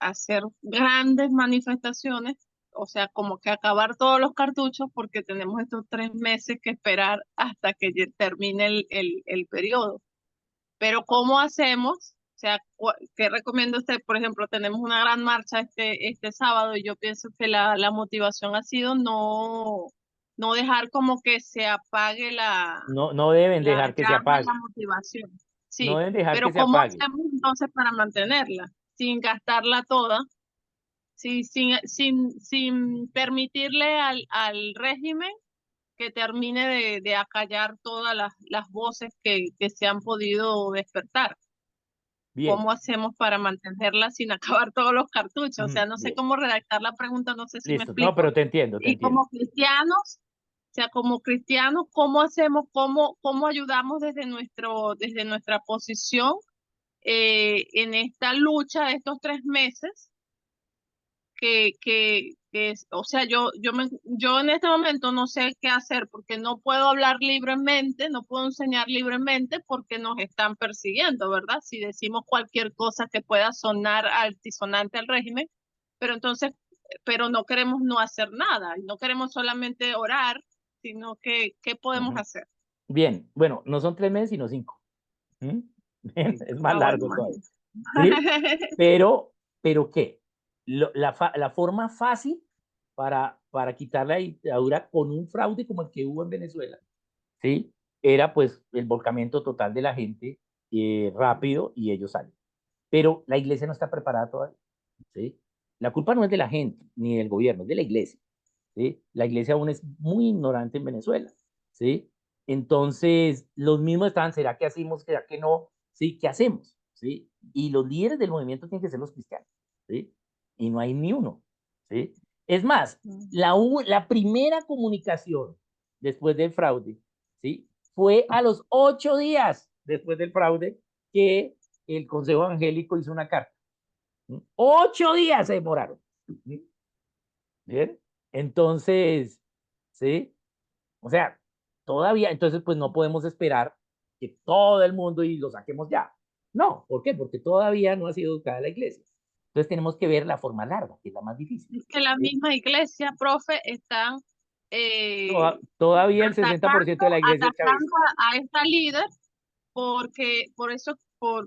Speaker 7: hacer grandes manifestaciones, o sea, como que acabar todos los cartuchos porque tenemos estos 3 meses que esperar hasta que termine el periodo. Pero ¿cómo hacemos? O sea, ¿qué recomienda usted? Por ejemplo, tenemos una gran marcha este sábado y yo pienso que la motivación ha sido no dejar como que se apague
Speaker 1: No deben
Speaker 7: la
Speaker 1: dejar que se
Speaker 7: llama de
Speaker 1: apague.
Speaker 7: la motivación.
Speaker 1: No
Speaker 7: Sí,
Speaker 1: deben dejar
Speaker 7: pero
Speaker 1: que se
Speaker 7: ¿cómo
Speaker 1: apague.
Speaker 7: hacemos entonces para mantenerla sin gastarla toda? Sí, sin permitirle al régimen que termine de acallar todas las voces que se han podido despertar.
Speaker 1: Bien.
Speaker 7: ¿Cómo hacemos para mantenerla sin acabar todos los cartuchos? O sea, no sé
Speaker 1: Bien.
Speaker 7: cómo redactar la pregunta, no sé si me
Speaker 1: Listo. No,
Speaker 7: explico.
Speaker 1: pero te entiendo, te
Speaker 7: Y
Speaker 1: entiendo.
Speaker 7: como cristianos, ¿cómo hacemos, cómo ayudamos desde nuestra posición en esta lucha de estos 3 meses o sea, yo en este momento no sé qué hacer porque no puedo hablar libremente, no puedo enseñar libremente porque nos están persiguiendo, ¿verdad? Si decimos cualquier cosa que pueda sonar altisonante al régimen, pero entonces, pero no queremos no hacer nada, y no queremos solamente orar, sino que, ¿qué podemos hacer?
Speaker 1: Bien, bueno, no son 3 meses, sino 5. Bien, es más largo
Speaker 7: Bueno,
Speaker 1: todavía. ¿Sí? Pero ¿qué? La forma fácil para quitar la dictadura con un fraude como el que hubo en Venezuela, ¿sí? Era pues el volcamiento total de la gente rápido y ellos salen. Pero la iglesia no está preparada todavía, ¿sí? La culpa no es de la gente ni del gobierno, es de la iglesia, ¿sí? La iglesia aún es muy ignorante en Venezuela, ¿sí? Entonces, los mismos estaban, ¿será que hacemos? ¿Será que no? ¿Sí? ¿Qué hacemos? ¿Sí? Y los líderes del movimiento tienen que ser los cristianos, ¿sí? Y no hay ni uno, ¿sí? Es más, la primera comunicación después del fraude, ¿sí? Fue a los 8 días después del fraude que el Consejo Evangélico hizo una carta. 8 días se demoraron. ¿Bien? Entonces, ¿sí? O sea, todavía, entonces pues no podemos esperar que todo el mundo y lo saquemos ya. No, ¿por qué? Porque todavía no ha sido educada la iglesia. Entonces tenemos que ver la forma larga, que es la más difícil.
Speaker 7: Es que la
Speaker 1: ¿Sí?
Speaker 7: misma iglesia, profe, están
Speaker 1: Todavía el 60% de la iglesia es
Speaker 7: atacando
Speaker 1: chavista.
Speaker 7: a esta líder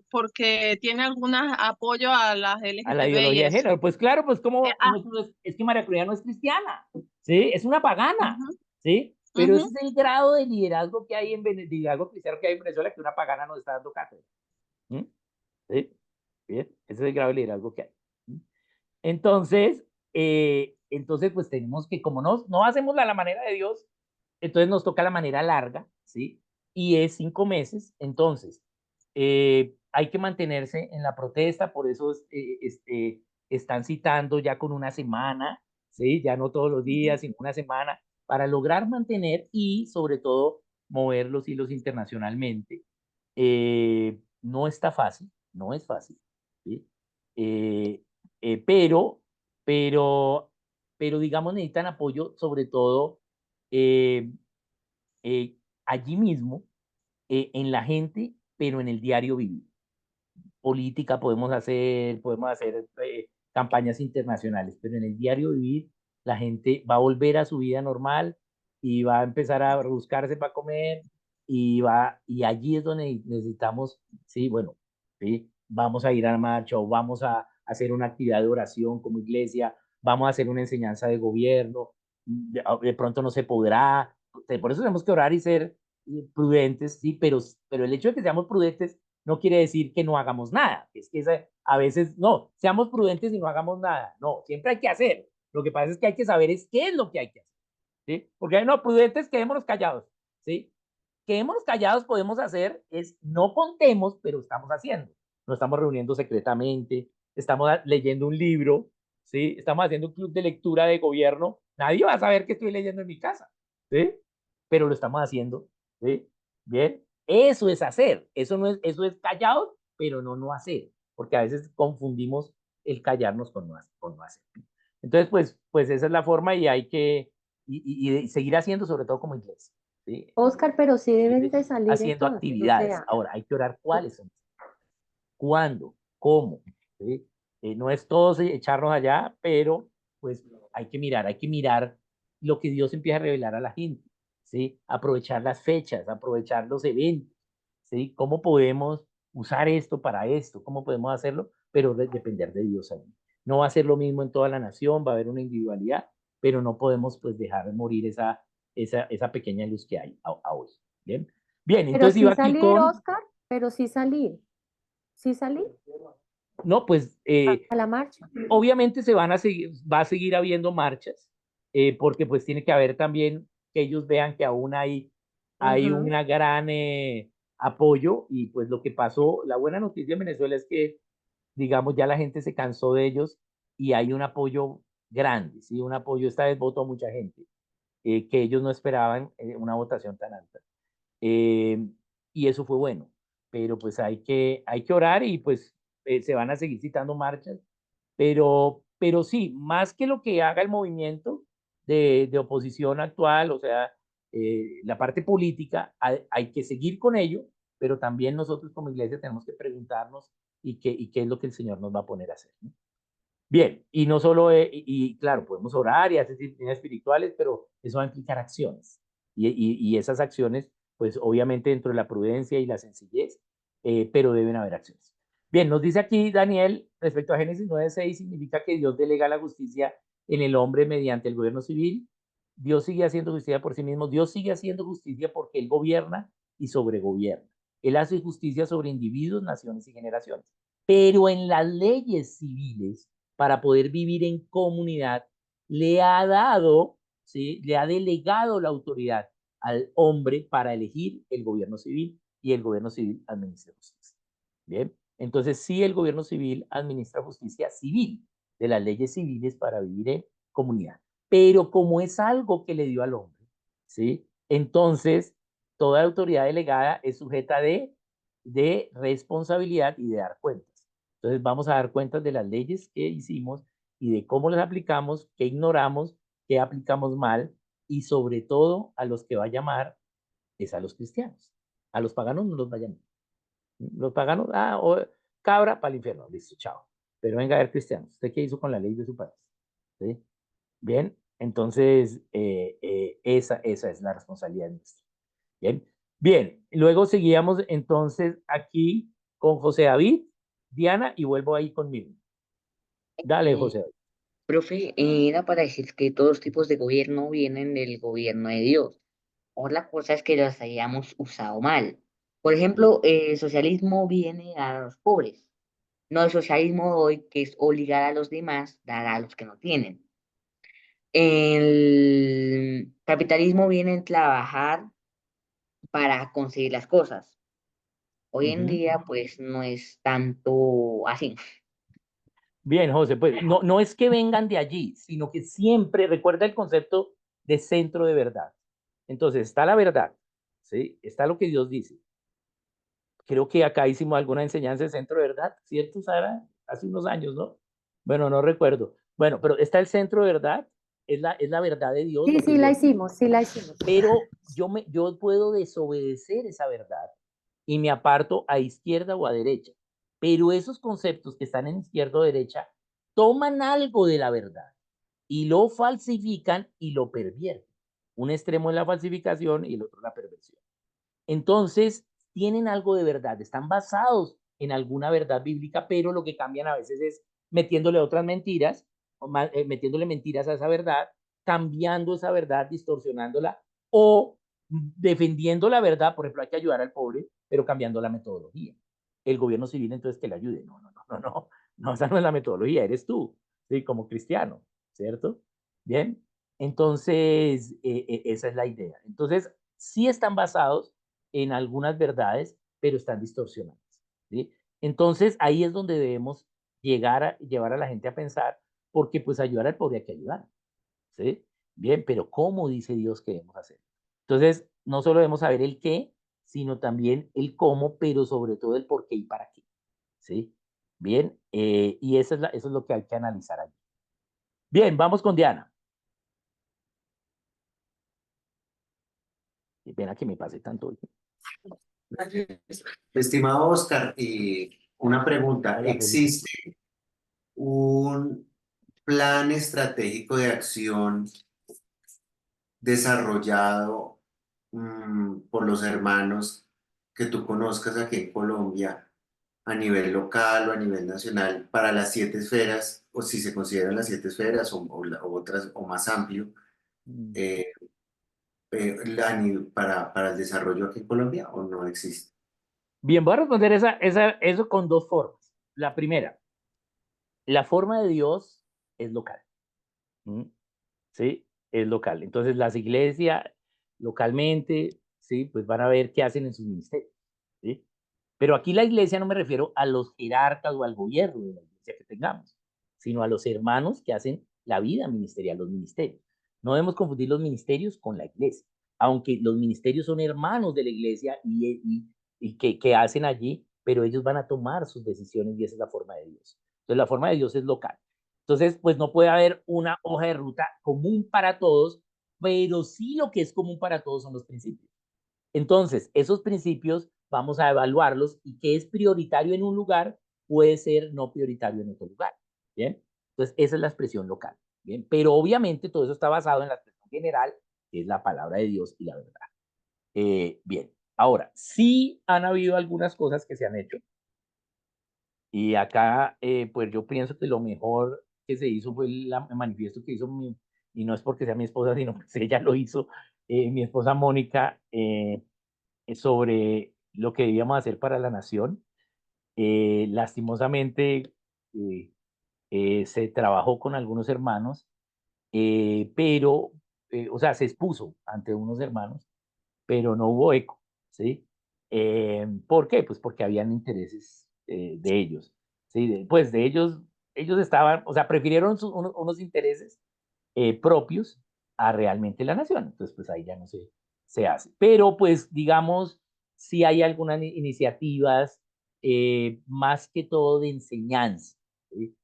Speaker 7: porque tiene algún apoyo a las
Speaker 1: A la
Speaker 7: LGTB y
Speaker 1: ideología de
Speaker 7: eso.
Speaker 1: género. Pues claro, pues
Speaker 7: Eh,
Speaker 1: como
Speaker 7: ah,
Speaker 1: es que María Claudia no es cristiana, ¿sí? Es una pagana,
Speaker 7: ujú,
Speaker 1: ¿sí? Pero ese
Speaker 7: ujú.
Speaker 1: es el grado de liderazgo que hay en liderazgo cristiano que hay en Venezuela, que una pagana nos está dando cátedra. ¿Sí? Bien, ese es el grado de liderazgo que hay. Entonces, pues tenemos que, como no hacemos la manera de Dios, entonces nos toca la manera larga, ¿sí? Y es 5 meses, entonces hay que mantenerse en la protesta, por eso están citando ya con una semana, ¿sí? Ya no todos los días, sino una semana, para lograr mantener y sobre todo mover los hilos internacionalmente. No está fácil, no es fácil, ¿sí? Eh, eh, pero, pero, pero digamos necesitan apoyo sobre todo eh, eh, allí mismo, en la gente, pero en el diario vivir. Política podemos hacer campañas internacionales, pero en el diario vivir la gente va a volver a su vida normal y va a empezar a buscarse para comer y allí es donde necesitamos, sí, bueno, sí, vamos a ir a la marcha o vamos a hacer una actividad de oración como iglesia, vamos a hacer una enseñanza de gobierno, de pronto no se podrá, por eso tenemos que orar y ser prudentes, sí, pero el hecho de que seamos prudentes no quiere decir que no hagamos nada. Es que a veces, no, seamos prudentes y no hagamos nada. No, siempre hay que hacer. Lo que pasa es que hay que saber es qué es lo que hay que hacer. ¿Sí? Porque no, prudentes, quedémonos callados. ¿Sí? Quedémonos callados podemos hacer es, no contemos, pero estamos haciendo. Nos estamos reuniendo secretamente, estamos leyendo un libro, ¿sí? Estamos haciendo un club de lectura de gobierno. Nadie va a saber que estoy leyendo en mi casa, ¿sí? Pero lo estamos haciendo, ¿sí? Bien, eso es hacer, eso es callado, pero no hacer, porque a veces confundimos el callarnos con no hacer. Entonces, pues esa es la forma y hay que y seguir haciendo, sobre todo como iglesia, ¿sí?
Speaker 2: Oscar, pero sí deben de salir
Speaker 1: Haciendo
Speaker 2: entonces, o
Speaker 1: actividades.
Speaker 2: sea,
Speaker 1: Ahora, hay que orar cuáles son, cuándo, cómo, ¿sí? No es todo echarnos allá, pero pues hay que mirar lo que Dios empieza a revelar a la gente, ¿sí? Aprovechar las fechas, aprovechar los eventos, ¿sí? ¿Cómo podemos usar esto para esto? ¿Cómo podemos hacerlo? Pero depender de Dios ahí. No va a ser lo mismo en toda la nación, va a haber una individualidad, pero no podemos pues dejar morir esa pequeña luz que hay a hoy. Bien, bien,
Speaker 2: pero
Speaker 1: entonces iba
Speaker 2: sí
Speaker 1: aquí
Speaker 2: salir,
Speaker 1: con,
Speaker 2: Oscar, pero sí salir
Speaker 1: no, pues
Speaker 2: a la marcha.
Speaker 1: obviamente va a seguir habiendo marchas, porque pues tiene que haber también que ellos vean que aún hay
Speaker 2: Ujú.
Speaker 1: una gran apoyo y pues lo que pasó, la buena noticia en Venezuela es que, digamos, ya la gente se cansó de ellos y hay un apoyo grande, ¿sí? Un apoyo, esta vez votó mucha gente, que ellos no esperaban una votación tan alta. Eh, y eso fue bueno, pero pues hay que orar y pues se van a seguir citando marchas, pero pero sí, más que lo que haga el movimiento de oposición actual, o sea, la parte política, hay que seguir con ello, pero también nosotros como iglesia tenemos que preguntarnos y qué es lo que el Señor nos va a poner a hacer, ¿no? Bien, y no solo, y claro, podemos orar y hacer disciplinas espirituales, pero eso va a implicar acciones. Y esas acciones, pues obviamente dentro de la prudencia y la sencillez, pero deben haber acciones. Bien, nos dice aquí Daniel, respecto a Génesis 9:6, significa que Dios delega la justicia en el hombre mediante el gobierno civil. Dios sigue haciendo justicia por sí mismo. Dios sigue haciendo justicia porque Él gobierna y sobregobierna. Él hace justicia sobre individuos, naciones y generaciones. Pero en las leyes civiles, para poder vivir en comunidad, le ha dado, ¿sí? Le ha delegado la autoridad al hombre para elegir el gobierno civil y el gobierno civil administra justicia. Bien, entonces sí, el gobierno civil administra justicia civil de las leyes civiles para vivir en comunidad. Pero como es algo que le dio al hombre, ¿sí? Entonces, toda autoridad delegada es sujeta de responsabilidad y de dar cuentas. Entonces vamos a dar cuentas de las leyes que hicimos y de cómo las aplicamos, qué ignoramos, qué aplicamos mal y sobre todo a los que va a llamar es a los cristianos. A los paganos no los va a llamar. Los paganos, cabra para el infierno, listo, chao. Pero venga a ver, cristianos, ¿usted qué hizo con la ley de su país? ¿Sí? Bien, entonces esa es la responsabilidad nuestra. Bien, bien, luego seguíamos entonces aquí con José David, Diana, y vuelvo ahí conmigo. Dale, José David.
Speaker 3: Profe, era para decir que todos los tipos de gobierno vienen del gobierno de Dios. Otra cosa es que los hayamos usado mal. Por ejemplo, el socialismo viene a los pobres, no el socialismo de hoy, que es obligar a los demás a dar a los que no tienen. El capitalismo viene a trabajar para conseguir las cosas. Hoy en día, pues, no es tanto así.
Speaker 1: Bien, José, pues no es que vengan de allí, sino que siempre recuerda el concepto de centro de verdad. Entonces, está la verdad, ¿sí? Está lo que Dios dice. Creo que acá hicimos alguna enseñanza de centro de verdad, ¿cierto, Sara? Hace unos años, ¿no? Bueno, no recuerdo. Bueno, pero está el centro de verdad, es la verdad de Dios.
Speaker 2: Sí, sí la hicimos, sí la hicimos.
Speaker 1: Pero yo puedo desobedecer esa verdad y me aparto a izquierda o a derecha. Pero esos conceptos que están en izquierda o derecha toman algo de la verdad y lo falsifican y lo pervierten. Un extremo es la falsificación y el otro la perversión. Entonces, tienen algo de verdad, están basados en alguna verdad bíblica, pero lo que cambian a veces es metiéndole otras mentiras, metiéndole mentiras a esa verdad, cambiando esa verdad, distorsionándola o defendiendo la verdad. Por ejemplo, hay que ayudar al pobre, pero cambiando la metodología. El gobierno civil entonces que le ayude. No, esa no es la metodología, eres tú, ¿sí? Como cristiano, ¿cierto? Bien, entonces esa es la idea. Entonces, sí están basados en algunas verdades, pero están distorsionadas, ¿sí? Entonces, ahí es donde debemos llevar a la gente a pensar, porque pues ayudar al pobre hay que ayudar, ¿sí? Bien, pero ¿cómo dice Dios que debemos hacer? Entonces, no solo debemos saber el qué, sino también el cómo, pero sobre todo el por qué y para qué, ¿sí? Bien, y eso es lo que hay que analizar allí. Bien, vamos con Diana. Qué pena que me pase tanto hoy.
Speaker 5: Estimado Oscar, y una pregunta,
Speaker 1: Hola, Felipe.
Speaker 5: ¿existe un plan estratégico de acción desarrollado por los hermanos que tú conozcas aquí en Colombia a nivel local o a nivel nacional para las 7 esferas, o si se consideran las 7 esferas o otras o más amplio, eh, para el desarrollo aquí en Colombia o no existe?
Speaker 1: Bien, voy a responder eso con dos formas. La primera, la forma de Dios es local. ¿Sí? Es local. Entonces, las iglesias localmente, ¿sí? Pues van a ver qué hacen en sus ministerios, ¿sí? Pero aquí la iglesia no me refiero a los jerarcas o al gobierno de la iglesia que tengamos, sino a los hermanos que hacen la vida ministerial, los ministerios. No debemos confundir los ministerios con la iglesia, aunque los ministerios son hermanos de la iglesia y que hacen allí, pero ellos van a tomar sus decisiones y esa es la forma de Dios. Entonces, la forma de Dios es local. Entonces, pues no puede haber una hoja de ruta común para todos, pero sí lo que es común para todos son los principios. Entonces, esos principios vamos a evaluarlos y qué es prioritario en un lugar puede ser no prioritario en otro lugar. ¿Bien? Entonces, esa es la expresión local. ¿Bien? Pero obviamente todo eso está basado en la expresión general, que es la palabra de Dios y la verdad. Bien, ahora, sí han habido algunas cosas que se han hecho. Y acá, pues yo pienso que lo mejor que se hizo fue el manifiesto que hizo y no es porque sea mi esposa, sino porque ella lo hizo, mi esposa Mónica, sobre lo que debíamos hacer para la nación. Lastimosamente, se trabajó con algunos hermanos, pero, o sea, se expuso ante unos hermanos, pero no hubo eco, ¿sí? ¿Por qué? Pues porque habían intereses de ellos, ¿sí? Pues de ellos estaban, o sea, prefirieron unos intereses propios a realmente la nación. Entonces, pues ahí ya no se hace. Pero, pues, digamos, sí hay algunas iniciativas, más que todo de enseñanza, ¿sí?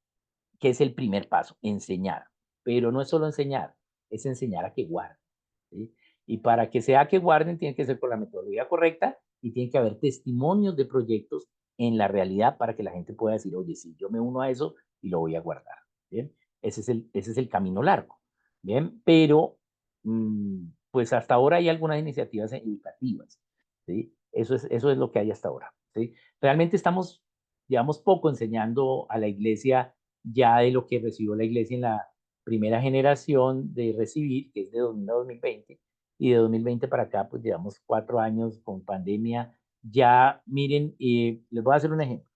Speaker 1: Que es el primer paso, enseñar. Pero no es solo enseñar, es enseñar a que guarden, ¿sí? Y para que sea que guarden, tiene que ser con la metodología correcta y tiene que haber testimonios de proyectos en la realidad para que la gente pueda decir, oye, sí, yo me uno a eso y lo voy a guardar. ¿Bien? Ese es el camino largo. Bien, pero pues hasta ahora hay algunas iniciativas educativas. ¿Sí? Eso es lo que hay hasta ahora. ¿Sí? Realmente llevamos poco enseñando a la iglesia ya de lo que recibió la iglesia en la primera generación de recibir, que es de 2000 a 2020, y de 2020 para acá, pues llevamos 4 años con pandemia. Ya, miren, les voy a hacer un ejemplo.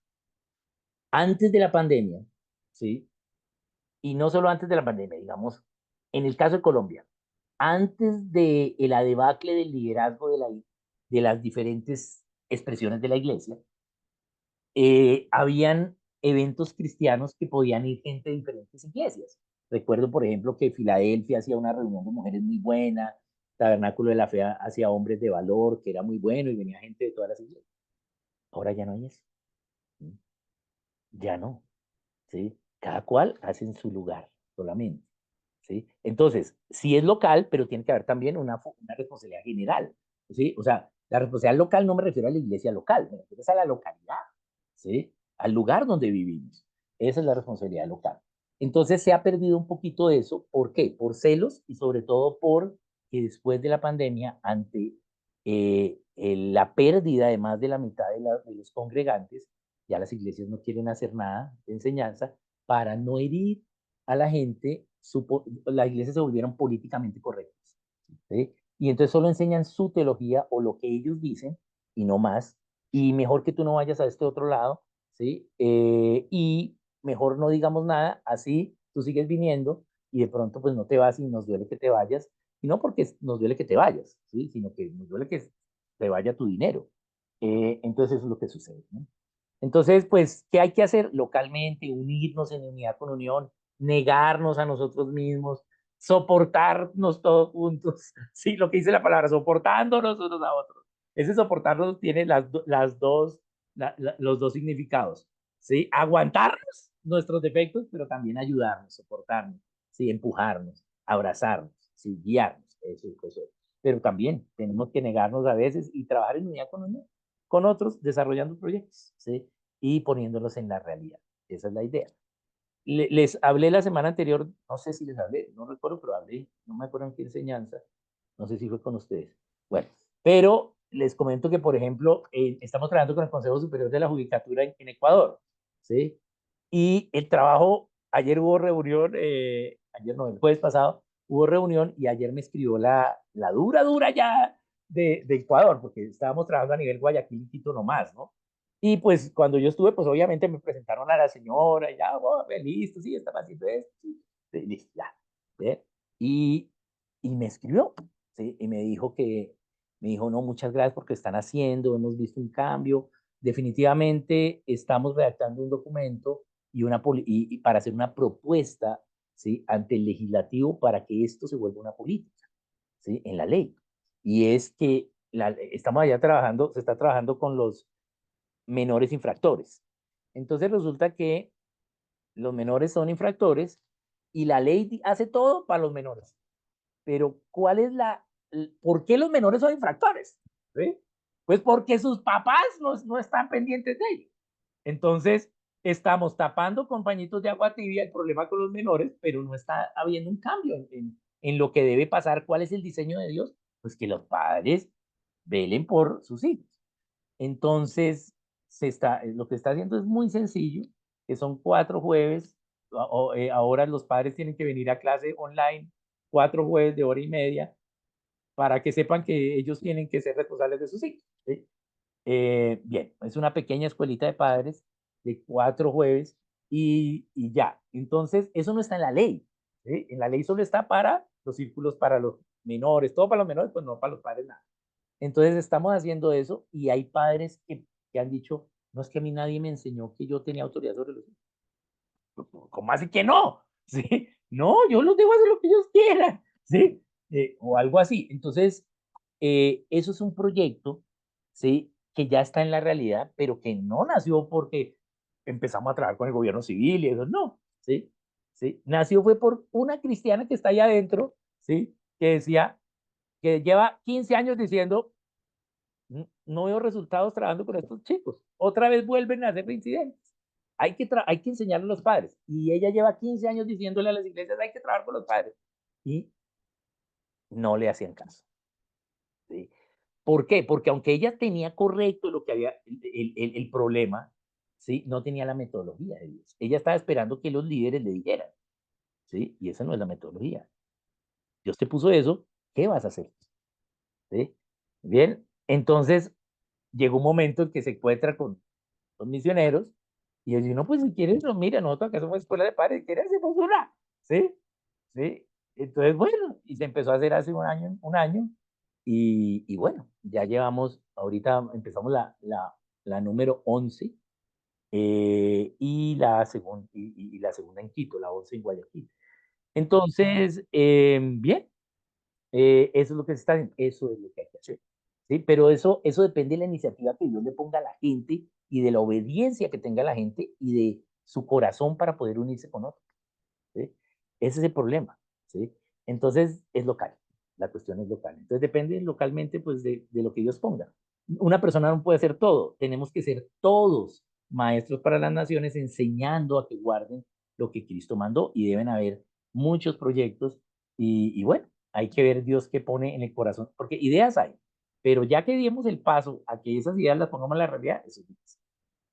Speaker 1: Antes de la pandemia, ¿sí? Y no solo antes de la pandemia, digamos, en el caso de Colombia, antes de la debacle del liderazgo de las diferentes expresiones de la iglesia, habían eventos cristianos que podían ir gente de diferentes iglesias. Recuerdo, por ejemplo, que Filadelfia hacía una reunión de mujeres muy buena, Tabernáculo de la Fe hacía hombres de valor, que era muy bueno, y venía gente de todas las iglesias. Ahora ya no hay eso. Ya no, ¿sí? Cada cual hace en su lugar solamente, ¿sí? Entonces, sí es local, pero tiene que haber también una responsabilidad general, ¿sí? O sea, la responsabilidad local no me refiero a la iglesia local, me refiero a la localidad, ¿sí? Al lugar donde vivimos. Esa es la responsabilidad local. Entonces se ha perdido un poquito eso. ¿Por qué? Por celos y sobre todo por que después de la pandemia, ante la pérdida de más de la mitad de los congregantes, ya las iglesias no quieren hacer nada de enseñanza para no herir a la gente. Las iglesias se volvieron políticamente correctas, ¿sí? Y entonces solo enseñan su teología o lo que ellos dicen y no más. Y mejor que tú no vayas a este otro lado, ¿sí? Y mejor no digamos nada, así tú sigues viniendo y de pronto pues no te vas y nos duele que te vayas, y no porque nos duele que te vayas, ¿sí? Sino que nos duele que te vaya tu dinero. Entonces eso es lo que sucede, ¿no? Entonces, pues, ¿qué hay que hacer localmente? Unirnos en unidad con unión, negarnos a nosotros mismos, soportarnos todos juntos. Sí, lo que dice la palabra, soportándonos unos a otros. Ese soportarnos tiene los dos significados. ¿Sí? Aguantarnos nuestros defectos, pero también ayudarnos, soportarnos, ¿sí? Empujarnos, abrazarnos, ¿sí? Guiarnos. Eso. Pero también tenemos que negarnos a veces y trabajar en unidad con otros, desarrollando proyectos, ¿sí? Y poniéndolos en la realidad. Esa es la idea. Les hablé la semana anterior, no sé si les hablé, no recuerdo, pero hablé, no me acuerdo en qué enseñanza, no sé si fue con ustedes. Bueno, pero les comento que, por ejemplo, estamos trabajando con el Consejo Superior de la Judicatura en Ecuador, ¿sí? Y el trabajo, ayer hubo reunión, ayer no, el jueves pasado, hubo reunión y ayer me escribió la dura ya de Ecuador, porque estábamos trabajando a nivel Guayaquil y Quito nomás, ¿no? Y pues cuando yo estuve, pues obviamente me presentaron a la señora, y ya, oh, listo, sí, estaba haciendo esto, sí, listo, ya. ¿Ve? Y, y me escribió, ¿sí? Y me dijo, no, muchas gracias porque están haciendo, hemos visto un cambio, definitivamente estamos redactando un documento y para hacer una propuesta, ¿sí? Ante el legislativo para que esto se vuelva una política, ¿sí? En la ley. Y es que estamos allá trabajando, se está trabajando con los menores infractores. Entonces resulta que los menores son infractores y la ley hace todo para los menores. Pero ¿cuál es por qué los menores son infractores? ¿Sí? Pues porque sus papás no están pendientes de ellos. Entonces, estamos tapando con pañitos de agua tibia el problema con los menores, pero no está habiendo un cambio en lo que debe pasar. ¿Cuál es el diseño de Dios? Pues que los padres velen por sus hijos. Entonces, lo que está haciendo es muy sencillo, que son 4 jueves. Ahora los padres tienen que venir a clase online 4 jueves de hora y media para que sepan que ellos tienen que ser responsables de sus hijos. ¿Sí? Bien, es una pequeña escuelita de padres de 4 jueves y ya. Entonces, eso no está en la ley. ¿Sí? En la ley solo está para los círculos, para los menores, todo para los menores, pues no para los padres nada. Entonces, estamos haciendo eso y hay padres que han dicho, no es que a mí nadie me enseñó que yo tenía autoridad sobre los hijos. ¿Cómo así que no? ¿Sí? No, yo los dejo hacer lo que ellos quieran. ¿Sí? O algo así. Entonces, eso es un proyecto, ¿sí? Que ya está en la realidad, pero que no nació porque empezamos a trabajar con el gobierno civil y eso, no, ¿sí? ¿Sí? Nació fue por una cristiana que está allá adentro, ¿sí? Que decía, que lleva 15 años diciendo, no veo resultados trabajando con estos chicos, otra vez vuelven a hacer reincidentes. Hay que enseñarle a los padres. Y ella lleva 15 años diciéndole a las iglesias, hay que trabajar con los padres. Y no le hacían caso. ¿Sí? ¿Por qué? Porque aunque ella tenía correcto lo que había, el problema, ¿sí? No tenía la metodología de Dios. Ella estaba esperando que los líderes le dijeran, ¿sí? Y esa no es la metodología. Dios te puso eso, ¿qué vas a hacer? ¿Sí? Bien, entonces llegó un momento en que se encuentra con los misioneros y él dice, no, pues si quieres, no, mira, nosotros acá somos escuela de padres, ¿quieres hacemos una? ¿Sí? ¿Sí? Entonces, bueno, y se empezó a hacer hace un año y bueno, ya llevamos, ahorita empezamos la número 11 y la segunda en Quito, la 11 en Guayaquil. Entonces, bien, eso es lo que se está haciendo, eso es lo que hay que hacer. ¿Sí? Pero eso depende de la iniciativa que Dios le ponga a la gente y de la obediencia que tenga la gente y de su corazón para poder unirse con otros. ¿Sí? Ese es el problema. ¿Sí? Entonces, es local. La cuestión es local. Entonces, depende localmente pues, de lo que Dios ponga. Una persona no puede hacer todo. Tenemos que ser todos maestros para las naciones enseñando a que guarden lo que Cristo mandó y deben haber muchos proyectos y bueno, hay que ver Dios qué pone en el corazón, porque ideas hay, pero ya que dimos el paso a que esas ideas las pongamos en la realidad, eso es difícil.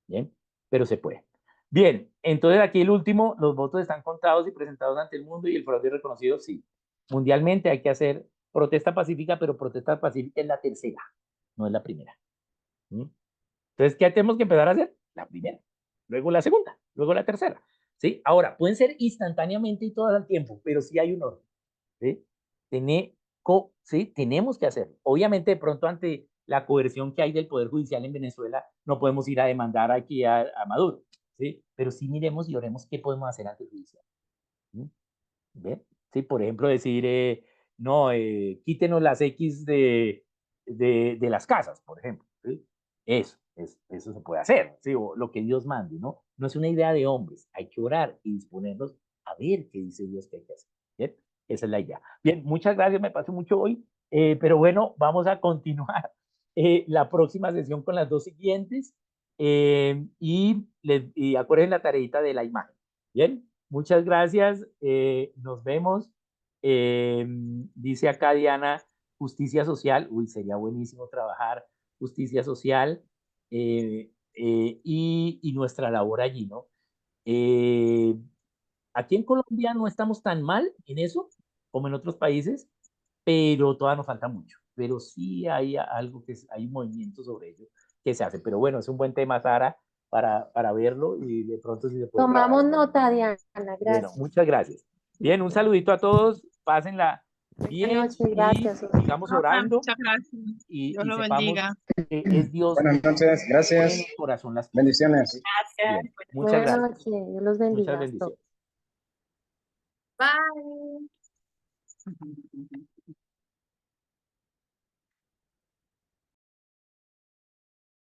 Speaker 1: Bien, pero se puede. Bien, entonces aquí el último, los votos están contados y presentados ante el mundo y el fraude reconocido, sí. Mundialmente hay que hacer protesta pacífica, pero protesta pacífica es la tercera, no es la primera. ¿Mm? Entonces, ¿qué tenemos que empezar a hacer? La primera, luego la segunda, luego la tercera. ¿Sí? Ahora, pueden ser instantáneamente y todas al tiempo, pero sí hay un orden. ¿Sí? ¿Sí? Tenemos que hacerlo. Obviamente, de pronto, ante la coerción que hay del Poder Judicial en Venezuela, no podemos ir a demandar aquí a Maduro, ¿sí? Pero sí miremos y oremos qué podemos hacer ante el judicial. ¿Sí? ¿Ve? Sí, por ejemplo, decir, no, quítenos las X de las casas, por ejemplo. ¿Sí? Eso se puede hacer, ¿sí? O lo que Dios mande, ¿no? No es una idea de hombres, hay que orar y disponernos a ver qué dice Dios que hay que hacer. ¿Bien? Esa es la idea. Bien, muchas gracias, me pasó mucho hoy, pero bueno, vamos a continuar la próxima sesión con las dos siguientes y acuérdense la tareita de la imagen. Bien, muchas gracias, nos vemos. Dice acá Diana, justicia social, uy, sería buenísimo trabajar justicia social y nuestra labor allí, ¿no? Aquí en Colombia no estamos tan mal en eso como en otros países, pero todavía nos falta mucho. Pero sí hay algo hay un movimiento sobre ello que se hace. Pero bueno, es un buen tema, Sara, para verlo y de pronto sí se puede
Speaker 2: Tomamos
Speaker 1: trabajar.
Speaker 2: nota, Diana,
Speaker 1: Bueno,
Speaker 2: gracias.
Speaker 1: muchas gracias. Bien, un saludito a todos, pásenla
Speaker 2: Buenas
Speaker 1: bien
Speaker 2: noches, gracias.
Speaker 1: y sigamos orando
Speaker 7: Muchas gracias.
Speaker 1: y
Speaker 7: Dios lo
Speaker 1: sepamos
Speaker 7: bendiga.
Speaker 1: que es Dios
Speaker 8: Buenas noches,
Speaker 1: que pone en
Speaker 8: gracias.
Speaker 1: el corazón las cosas.
Speaker 8: Bendiciones.
Speaker 1: Bien, muchas
Speaker 2: Buenas
Speaker 1: gracias.
Speaker 2: noches, Dios los
Speaker 1: Muchas
Speaker 2: bendiga. a todos.
Speaker 1: bendiciones.
Speaker 4: Bye.